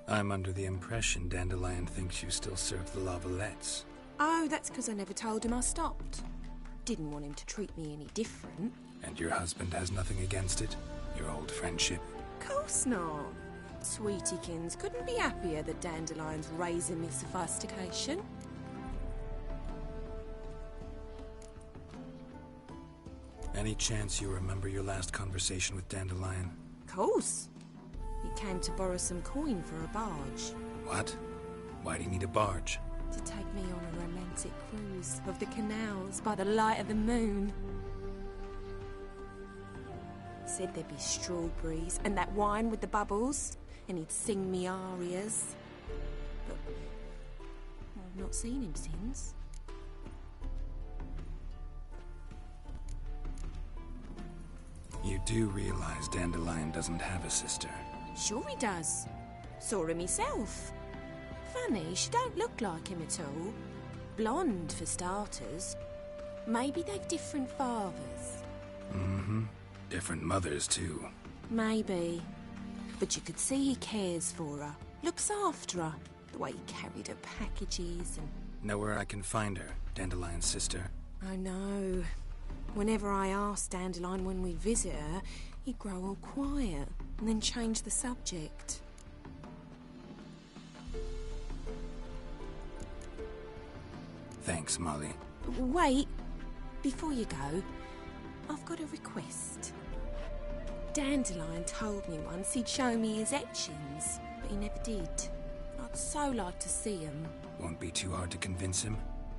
I'm under the impression Dandelion thinks you still serve the La Valettes. Oh, that's because I never told him I stopped. Didn't want him to treat me any different. And your husband has nothing against it? Your old friendship? Course not. Sweetiekins couldn't be happier that Dandelion's raising me sophistication. Any chance you remember your last conversation with Dandelion? Course. He came to borrow some coin for a barge. What? Why do you need a barge? To take me on a romantic cruise of the canals by the light of the moon. Said there'd be strawberries and that wine with the bubbles, and he'd sing me arias. But I've not seen him since. You do realize Dandelion doesn't have a sister? Sure he does. Saw him himself. Funny, she don't look like him at all. Blonde, for starters. Maybe they've different fathers. Different mothers, too. Maybe. But you could see he cares for her. Looks after her. The way he carried her packages and... Know where I can find her, Dandelion's sister? I know. Whenever I asked Dandelion when we'd visit her, he'd grow all quiet and then change the subject. Thanks, Molly. Wait. Before you go, I've got a request. Dandelion told me once he'd show me his etchings, but he never did. I'd so like to see them. Won't be too hard to convince him.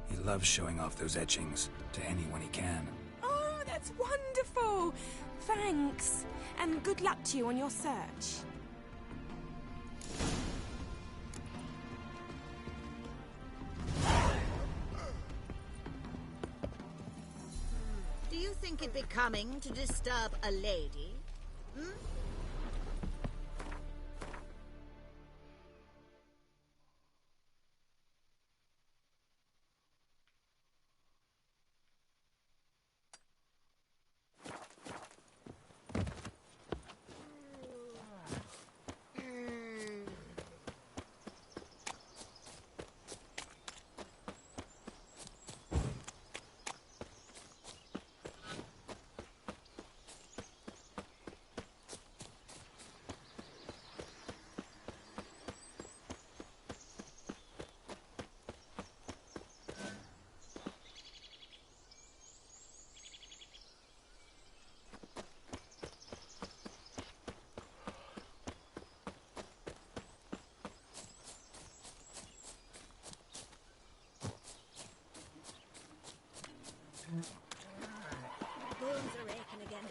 He loves showing off those etchings to anyone he can. Oh, that's wonderful! Thanks, and good luck to you on your search. Do you think it becoming to disturb a lady? Hmm? Bones are aching again.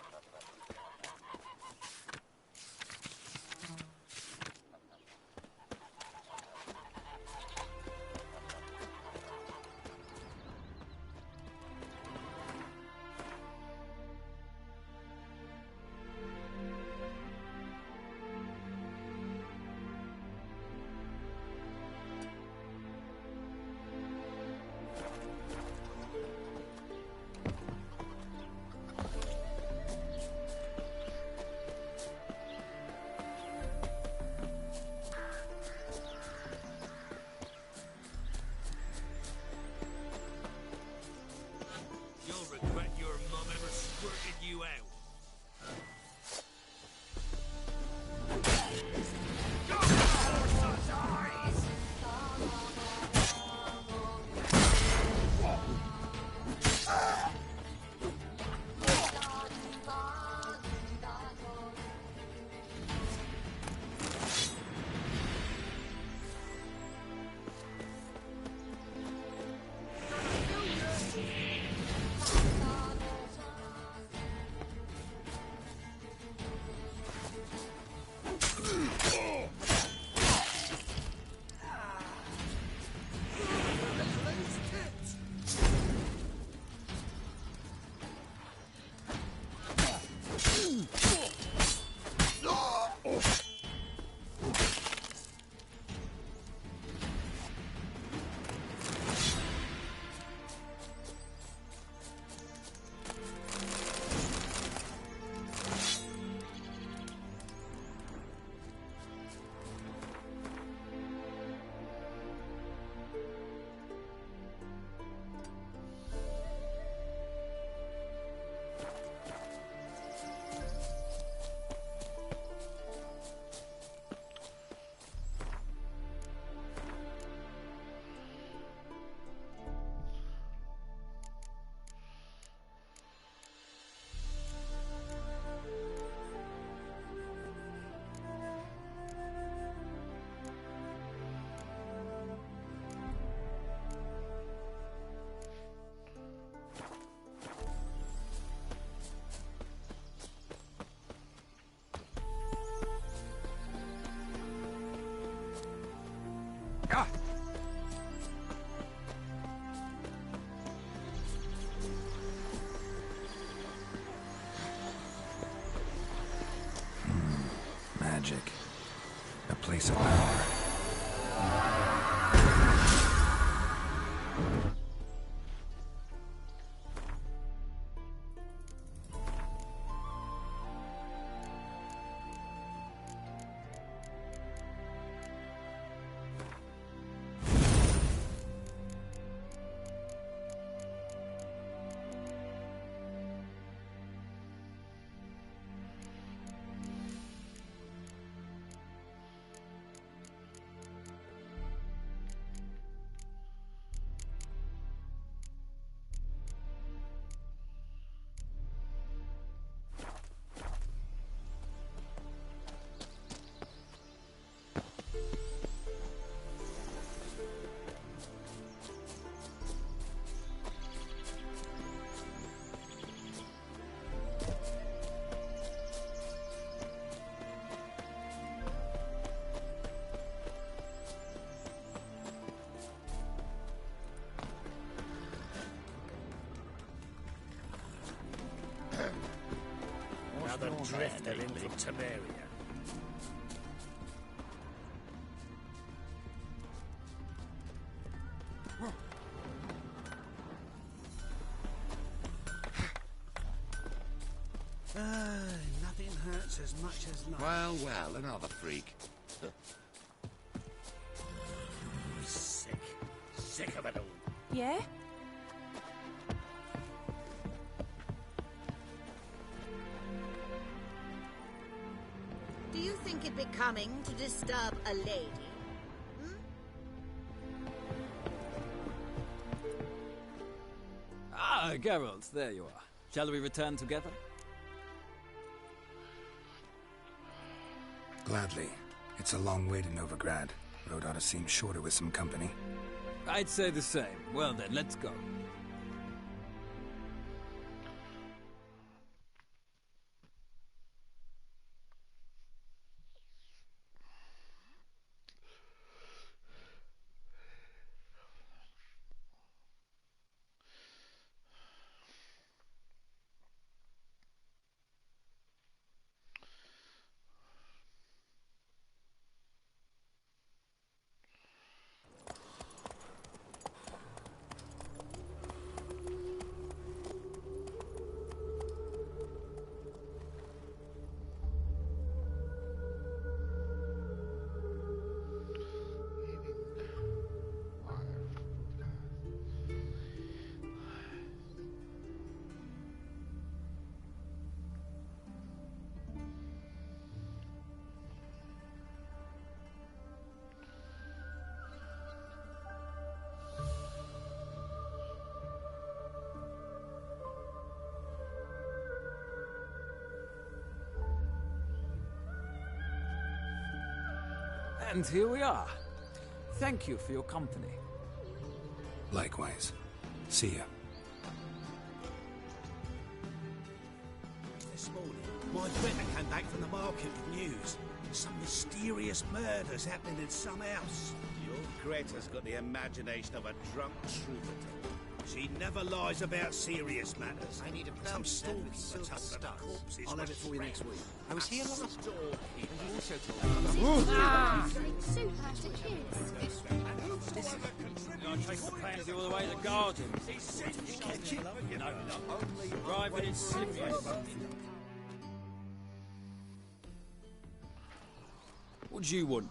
Magic. A place of power. Another drifter in from Temeria. Nothing hurts as much as life. Well, well, another freak. Sick. Sick of it all. Yeah? Do you think it becoming to disturb a lady? Ah, Geralt, there you are. Shall we return together? Gladly. It's a long way to Novigrad. Road ought to seem shorter with some company. I'd say the same. Well then, let's go. And here we are. Thank you for your company. Likewise. See ya. This morning, my friend came back from the market with news. Some mysterious murders happening in some house. Your Greta's got the imagination of a drunk troubadour. She never lies about serious matters. I need a Some storekeeper told her the corpses I'll have it for you next week. I was here last storekeeper. And he also told me. Soup after kids. Gonna take the pansy all the way to the garden. You catch it? No, only driving in slippery. What do you want?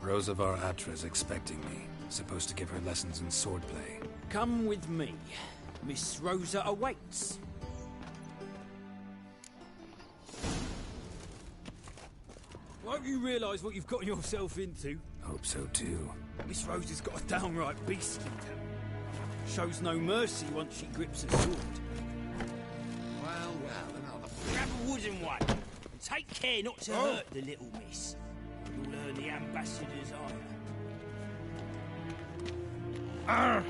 Rosavar Atra's expecting me. Supposed to give her lessons in swordplay. Come with me. Miss Rosa awaits. Won't you realise what you've gotten yourself into? Hope so too. Miss Rosa's got a downright beast in town. Shows no mercy once she grips a sword. Well, another. Grab a wooden one. And take care not to hurt the little miss. You'll earn the ambassador's honour.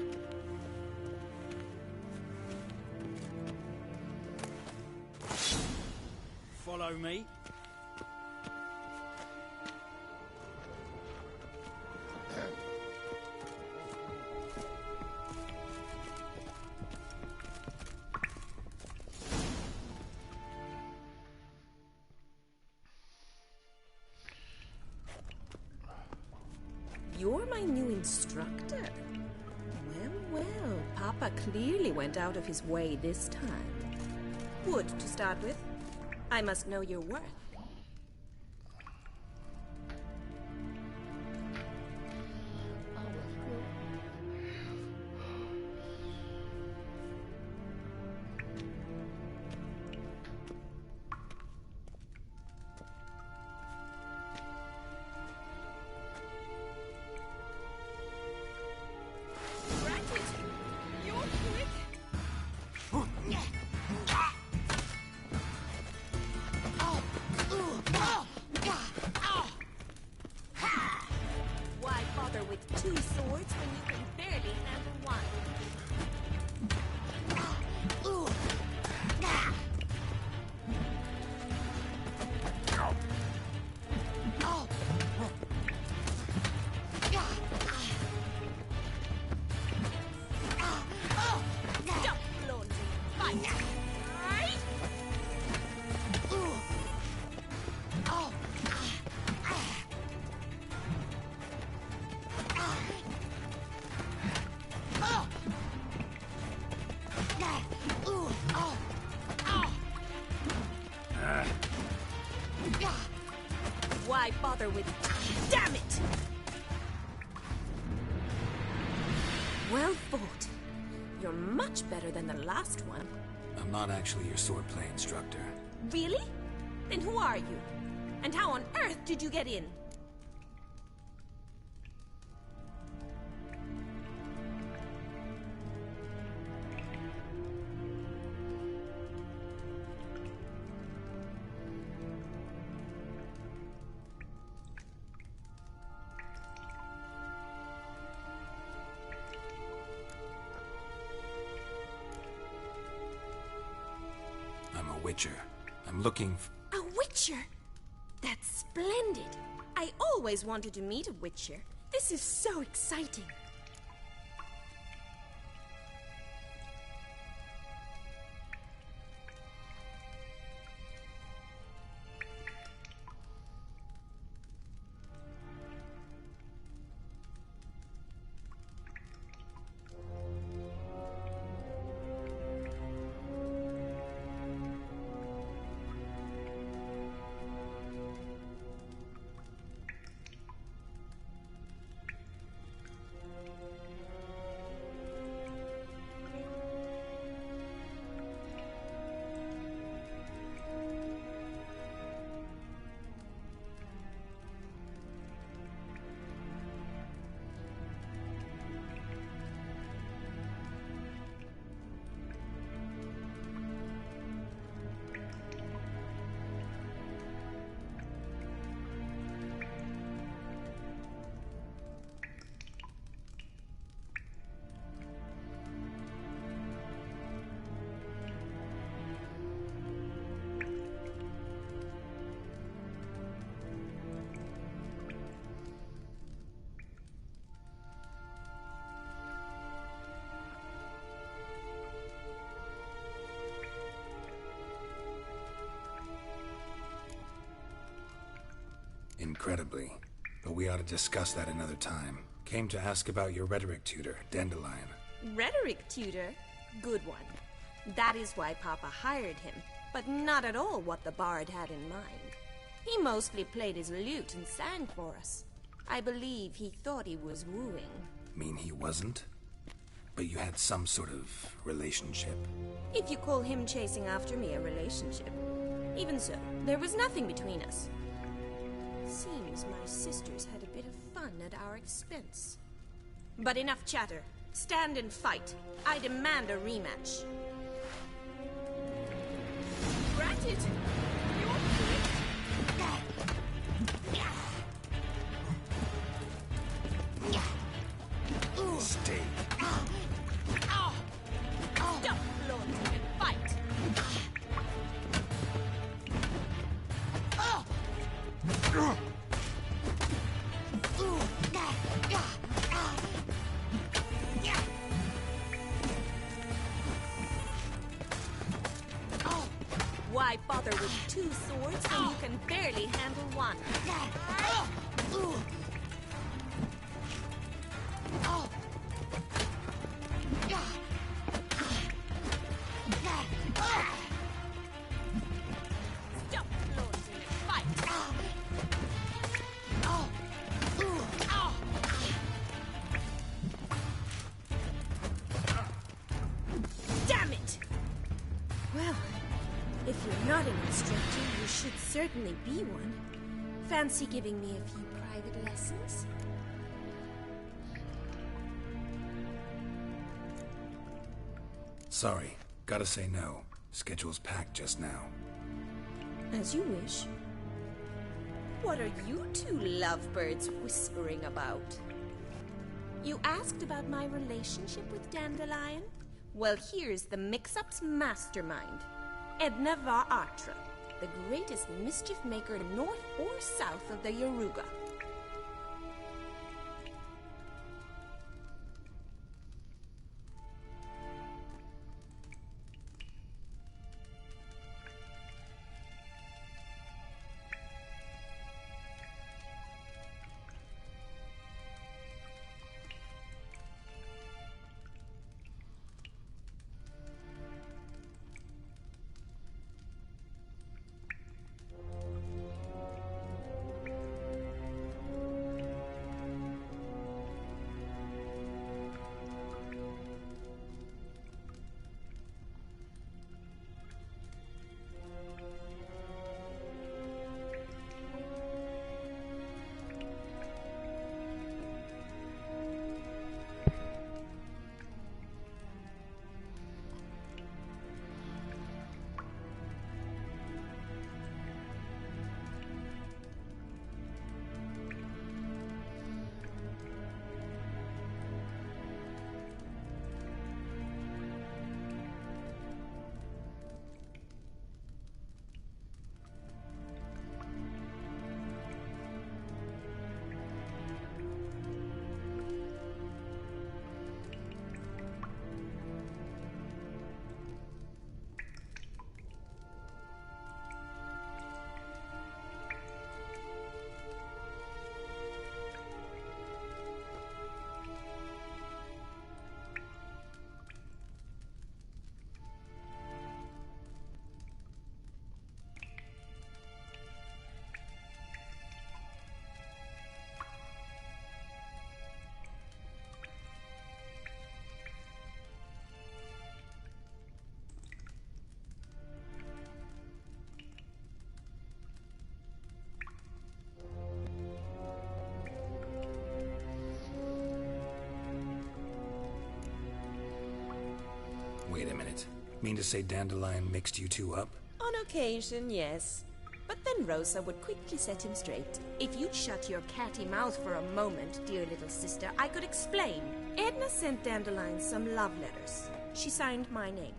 Follow me. You're my new instructor? Well, Papa clearly went out of his way this time. Wood, to start with. I must know your worth. Why bother with two swords when you can barely handle one? Don't blow me. Fight! Why bother with... Damn it! Well fought. You're much better than the last one. I'm not actually your swordplay instructor. Really? Then who are you? And how on earth did you get in? I'm a witcher. I'm looking A witcher? That's splendid. I always wanted to meet a witcher. This is so exciting. incredibly. But we ought to discuss that another time. Came to ask about your rhetoric tutor, Dandelion. Rhetoric tutor? Good one. That is why Papa hired him, but not at all what the bard had in mind. He mostly played his lute and sang for us. I believe he thought he was wooing. Mean he wasn't? But you had some sort of relationship? If you call him chasing after me a relationship. Even so, there was nothing between us. Seems my sisters had a bit of fun at our expense. But enough chatter. Stand and fight. I demand a rematch. Granted. Stay. Stop, Lord, and fight. Why bother with two swords when you can barely handle one? Stop, Lord, and fight! Damn it! Well, if you're not an instructor, you should certainly be one. Fancy giving me a few private lessons? Sorry, gotta say no. Schedule's packed just now. As you wish. What are you two lovebirds whispering about? You asked about my relationship with Dandelion? Well, here's the mix-up's mastermind. Edna Va Artra, the greatest mischief maker north or south of the Yaruga. Wait a minute. Mean to say Dandelion mixed you two up? On occasion, yes. But then Rosa would quickly set him straight. If you'd shut your catty mouth for a moment, dear little sister, I could explain. Edna sent Dandelion some love letters. She signed my name.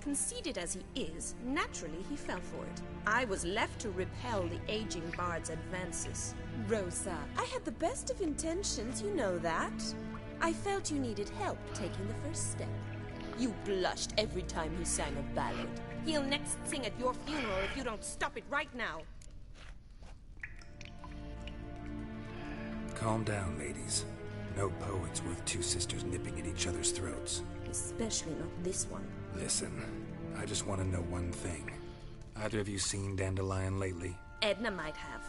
Conceited as he is, naturally he fell for it. I was left to repel the aging bard's advances. Rosa, I had the best of intentions, you know that. I felt you needed help taking the first step. You blushed every time he sang a ballad. He'll next sing at your funeral if you don't stop it right now. Calm down, ladies. No poet's worth two sisters nipping at each other's throats. Especially not this one. Listen, I just want to know one thing. Either of you seen Dandelion lately? Edna might have.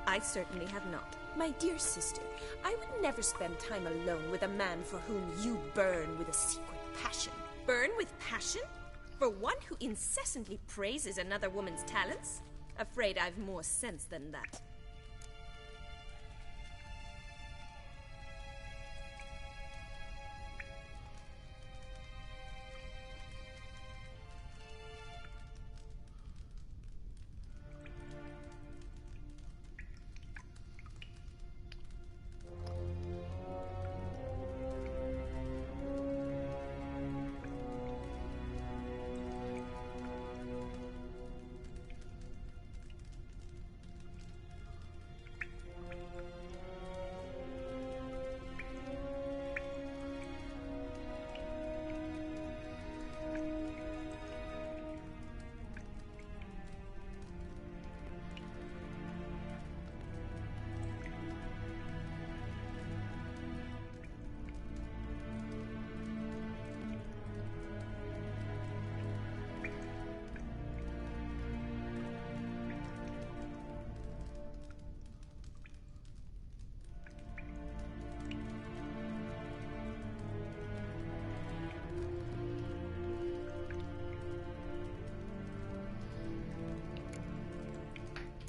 I certainly have not. My dear sister, I would never spend time alone with a man for whom you burn with a secret passion. Burn with passion? For one who incessantly praises another woman's talents? Afraid I've more sense than that.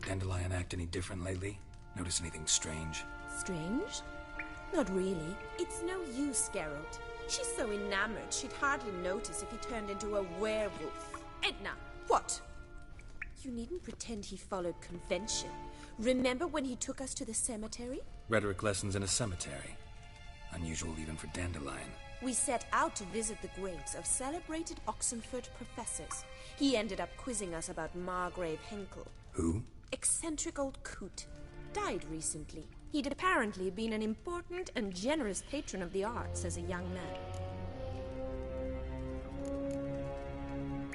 Dandelion act any different lately? Notice anything strange? Strange? Not really. It's no use, Geralt. She's so enamored she'd hardly notice if he turned into a werewolf. Edna, what? You needn't pretend he followed convention. Remember when he took us to the cemetery? Rhetoric lessons in a cemetery. Unusual even for Dandelion. We set out to visit the graves of celebrated Oxenford professors. He ended up quizzing us about Margrave Henkel. Who? Eccentric old coot. Died recently. He'd apparently been an important and generous patron of the arts as a young man.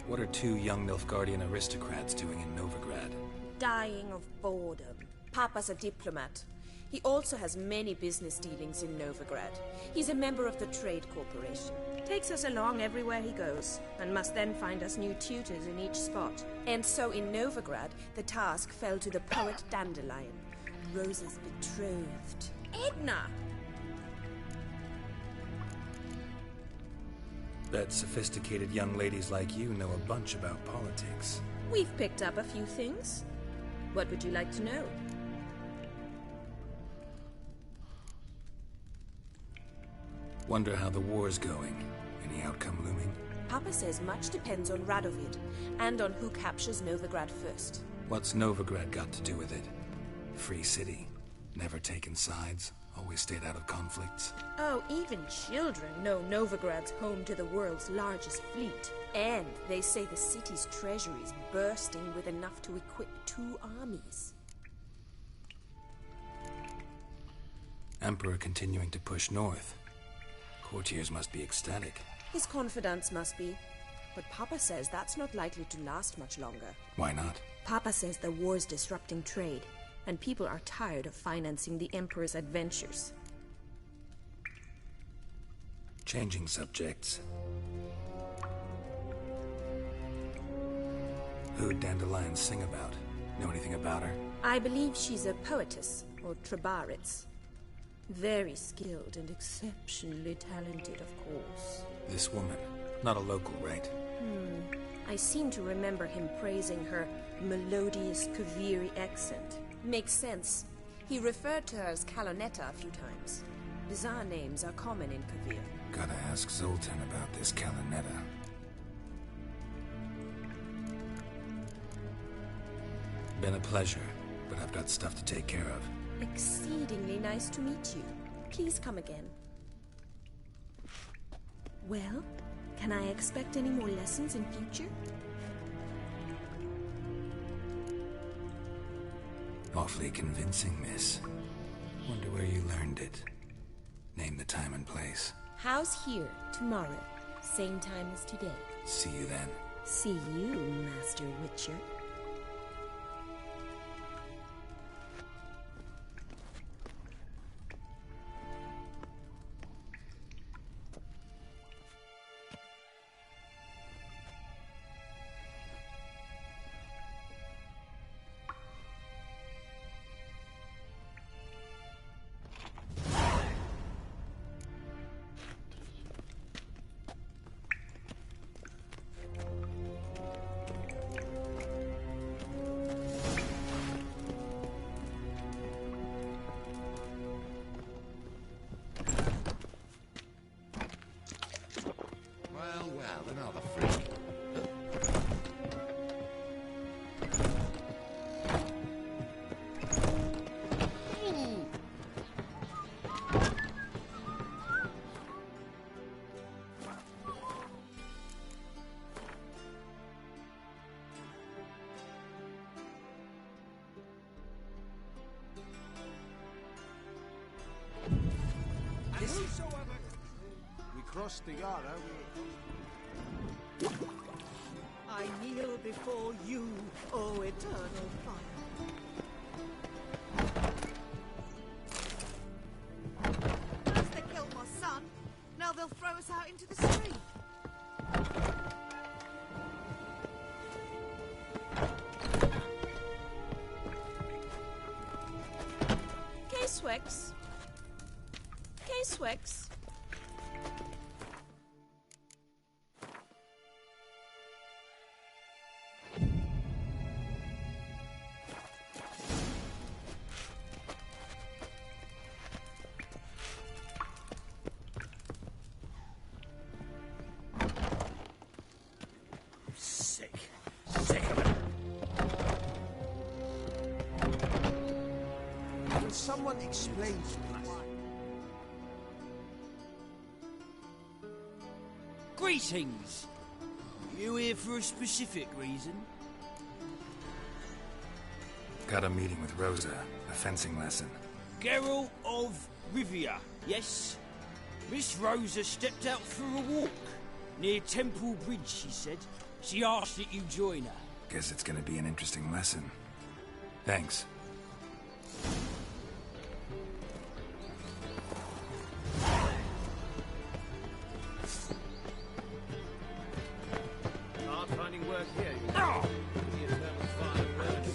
What are two young Nilfgaardian aristocrats doing in Novigrad? Dying of boredom. Papa's a diplomat. He also has many business dealings in Novigrad. He's a member of the Trade Corporation. Takes us along everywhere he goes, and must then find us new tutors in each spot. And so in Novigrad, the task fell to the poet Dandelion, Rosa's betrothed. Edna! Bet sophisticated young ladies like you know a bunch about politics. We've picked up a few things. What would you like to know? Wonder how the war's going. Any outcome looming? Papa says much depends on Radovid, and on who captures Novigrad first. What's Novigrad got to do with it? Free city. Never taken sides. Always stayed out of conflicts. Oh, even children know Novigrad's home to the world's largest fleet. And they say the city's treasury's bursting with enough to equip 2 armies. Emperor continuing to push north. Courtiers must be ecstatic. His confidants must be. But Papa says that's not likely to last much longer. Why not? Papa says the war's disrupting trade, and people are tired of financing the Emperor's adventures. Changing subjects. Who'd Dandelion sing about? Know anything about her? I believe she's a poetess, or Trebaritz. Very skilled and exceptionally talented, of course. This woman. Not a local, right? I seem to remember him praising her melodious Kaviri accent. Makes sense. He referred to her as Calonetta a few times. Bizarre names are common in Kavir. Gotta ask Zoltan about this Calonetta. Been a pleasure, but I've got stuff to take care of. Exceedingly nice to meet you. Please come again. Well, can I expect any more lessons in future? Awfully convincing, miss. Wonder where you learned it. Name the time and place. House here, tomorrow. Same time as today. See you then. See you, Master Witcher. Another freak. We crossed the yard, I kneel before you, O eternal fire. First they killed my son, now they'll throw us out into the street. K-Swex. K-Swex. Sick of it. Can someone explain to me? Greetings! You here for a specific reason? Got a meeting with Rosa, a fencing lesson. Geralt of Rivia, yes? Miss Rosa stepped out for a walk. Near Temple Bridge, she said. She asked that you join her. Guess it's gonna be an interesting lesson. Thanks. Hard finding work here. Oh! The eternal fire burns.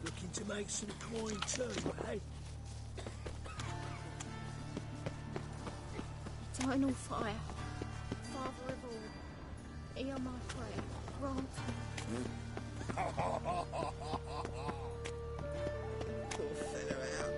Looking to make some coin too, eh? Eternal fire, Father of all, hear my prayer, grant Poor fellow out.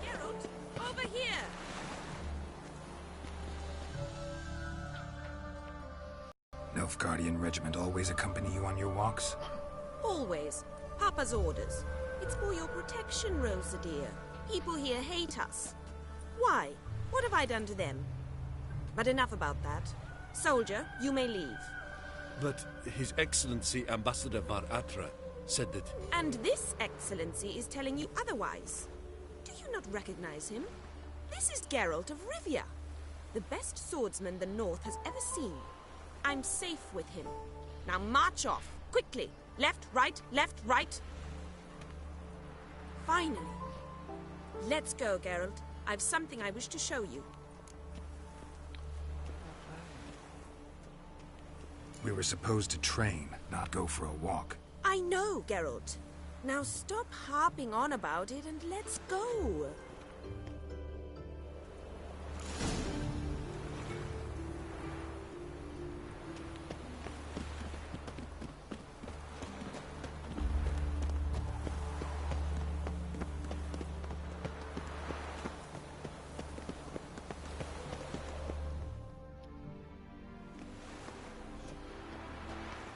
Geralt, over here! Nilfgaardian regiment always accompany you on your walks? Always. Papa's orders. It's for your protection, Rosa dear. People here hate us. Why? What have I done to them? But enough about that. Soldier, you may leave. But His Excellency Ambassador Var Atra said that... And this excellency is telling you otherwise. Do you not recognize him? This is Geralt of Rivia, the best swordsman the North has ever seen. I'm safe with him. Now march off, quickly. Left, right, left, right. Finally, Let's go, Geralt. I've something I wish to show you. We were supposed to train, not go for a walk. I know, Geralt. Now stop harping on about it and let's go.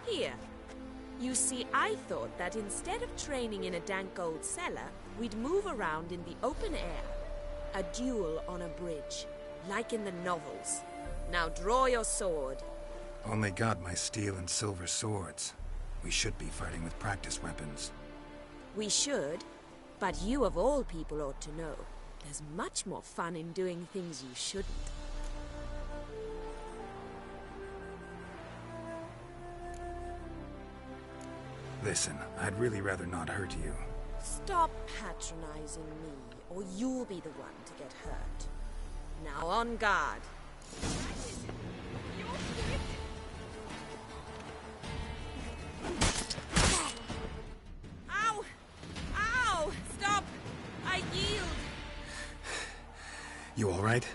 Here. You see, I thought that instead of training in a dank old cellar, we'd move around in the open air. A duel on a bridge, like in the novels. Now draw your sword. Only got my steel and silver swords. We should be fighting with practice weapons. We should, but you of all people ought to know. There's much more fun in doing things you shouldn't. Listen, I'd really rather not hurt you. Stop patronizing me, or you'll be the one to get hurt. Now on guard. Ow! Ow! Stop! I yield! You all right?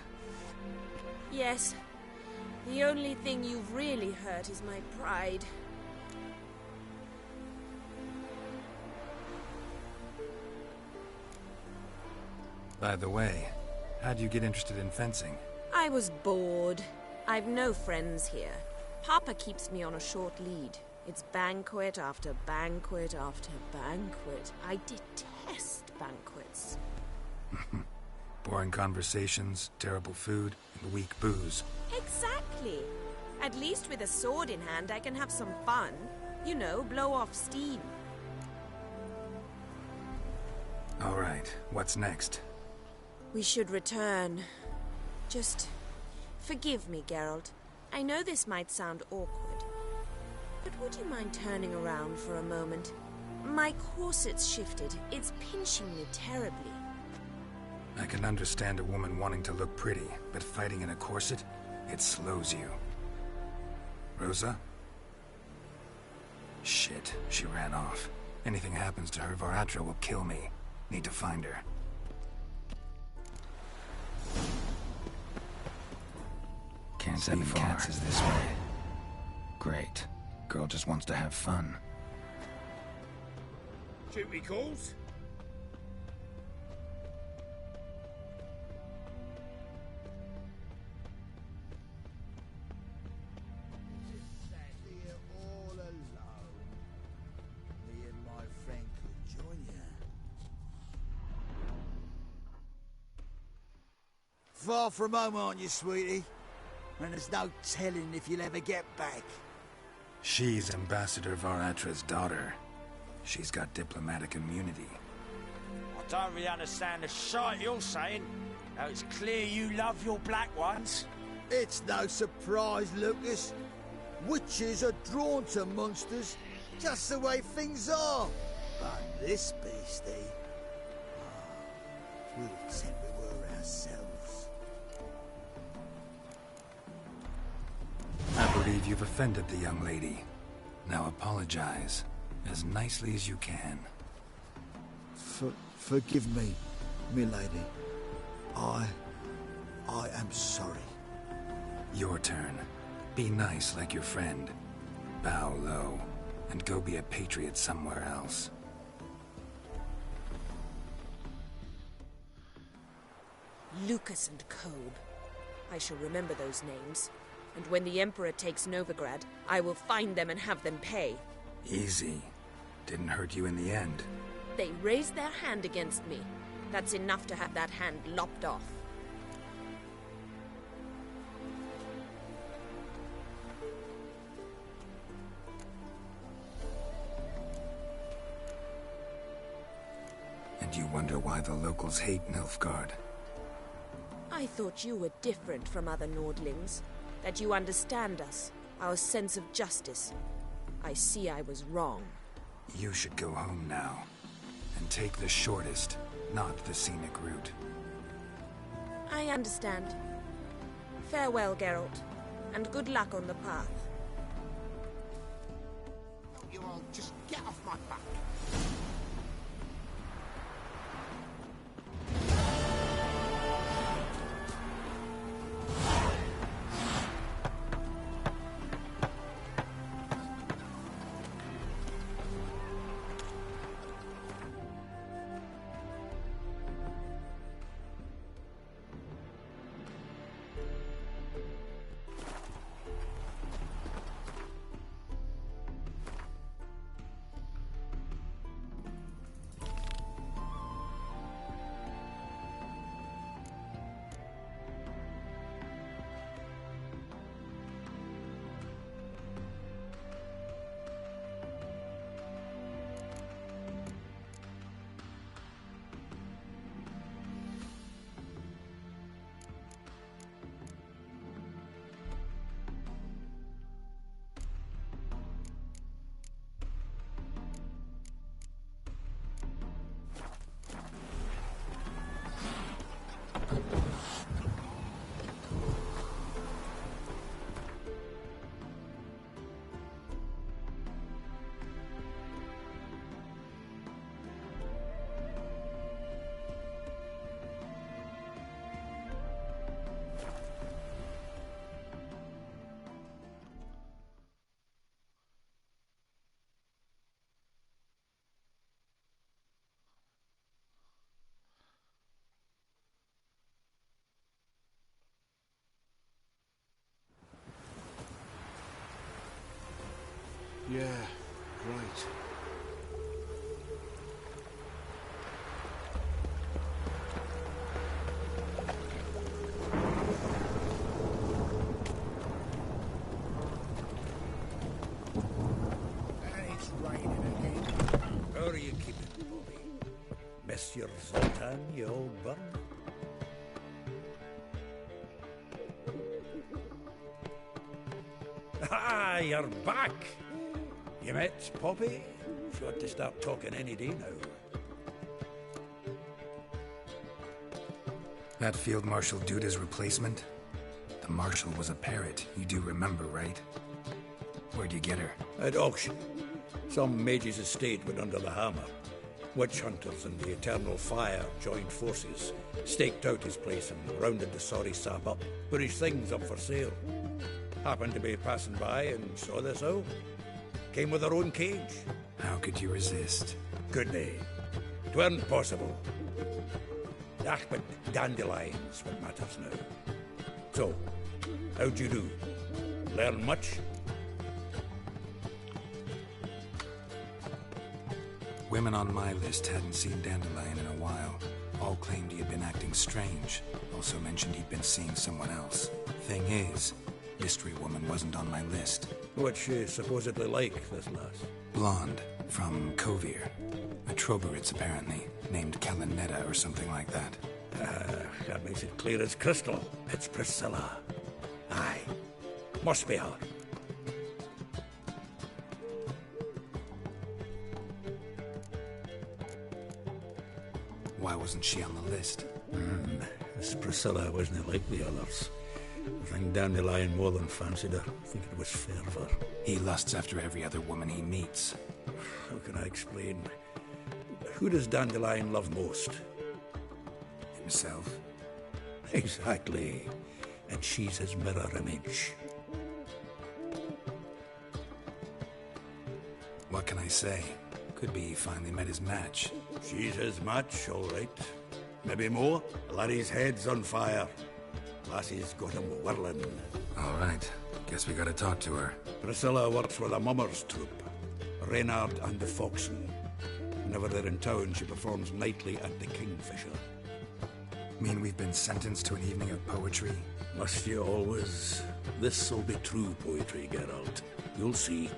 Yes. The only thing you've really hurt is my pride. By the way, how'd you get interested in fencing? I was bored. I've no friends here. Papa keeps me on a short lead. It's banquet after banquet after banquet. I detest banquets. Boring conversations, terrible food, and weak booze. Exactly. At least with a sword in hand, I can have some fun. You know, blow off steam. All right, what's next? We should return. Just forgive me, Geralt. I know this might sound awkward, but would you mind turning around for a moment? My corset's shifted. It's pinching me terribly. I can understand a woman wanting to look pretty, but fighting in a corset, it slows you. Rosa? Shit, she ran off. Anything happens to her, Varatra will kill me. Need to find her. Can't be far. Cats is this way. Great. Girl just wants to have fun. Duty calls? All alone. Me and my friend could join you. Far from home, aren't you, sweetie? And there's no telling if you'll ever get back. She's Ambassador Varatra's daughter. She's got diplomatic immunity. I don't really understand the shite you're saying. Now it's clear you love your black ones. It's no surprise, Lucas. Witches are drawn to monsters, just the way things are. But this beastie... we'll pretend we were ourselves. I believe you've offended the young lady. Now apologize, as nicely as you can. Forgive me, milady. I am sorry. Your turn. Be nice like your friend. Bow low, and go be a patriot somewhere else. Lucas and Kobe. I shall remember those names. And when the Emperor takes Novigrad, I will find them and have them pay. Easy. Didn't hurt you in the end. They raised their hand against me. That's enough to have that hand lopped off. And you wonder why the locals hate Nilfgaard. I thought you were different from other Nordlings. That you understand us, our sense of justice. I see I was wrong. You should go home now. And take the shortest, not the scenic route. I understand. Farewell, Geralt, and good luck on the path. You all just get off my back. Yeah, right. And it's raining again. How are you keeping, Bobby? Miss your Zoltan, you old burn? Ah, you're back! You met Poppy? She ought to start talking any day now. That Field Marshal Duda's replacement? The Marshal was a parrot, you do remember, right? Where'd you get her? At auction. Some mage's estate went under the hammer. Witch hunters and the Eternal Fire joined forces, staked out his place and rounded the sorry sap up, put his things up for sale. Happened to be passing by and saw this out. Came with her own cage. How could you resist? Could they? 'Tweren't possible. Ah, but dandelions what matters now. So, how'd you do? Learn much? Women on my list hadn't seen Dandelion in a while. All claimed he had been acting strange. Also mentioned he'd been seeing someone else. Thing is, Mystery Woman wasn't on my list. What's she supposedly like, this lass? Blonde, from Kovir. A Troberitz, apparently, named Kalinetta or something like that. That makes it clear as crystal. It's Priscilla. Aye. Must be her. Why wasn't she on the list? This Priscilla wasn't like the others. I think Dandelion more than fancied her. I think it was fervour. He lusts after every other woman he meets. How can I explain? Who does Dandelion love most? Himself. Exactly. And she's his mirror image. What can I say? Could be he finally met his match. She's his match, all right. Maybe more. Larry's head's on fire. Lassie's got him whirling. All right. Guess we gotta talk to her. Priscilla works with a mummers troupe. Reynard and the Foxen. Whenever they're in town, she performs nightly at the Kingfisher. Mean we've been sentenced to an evening of poetry? Must you always? This'll be true poetry, Geralt. You'll see.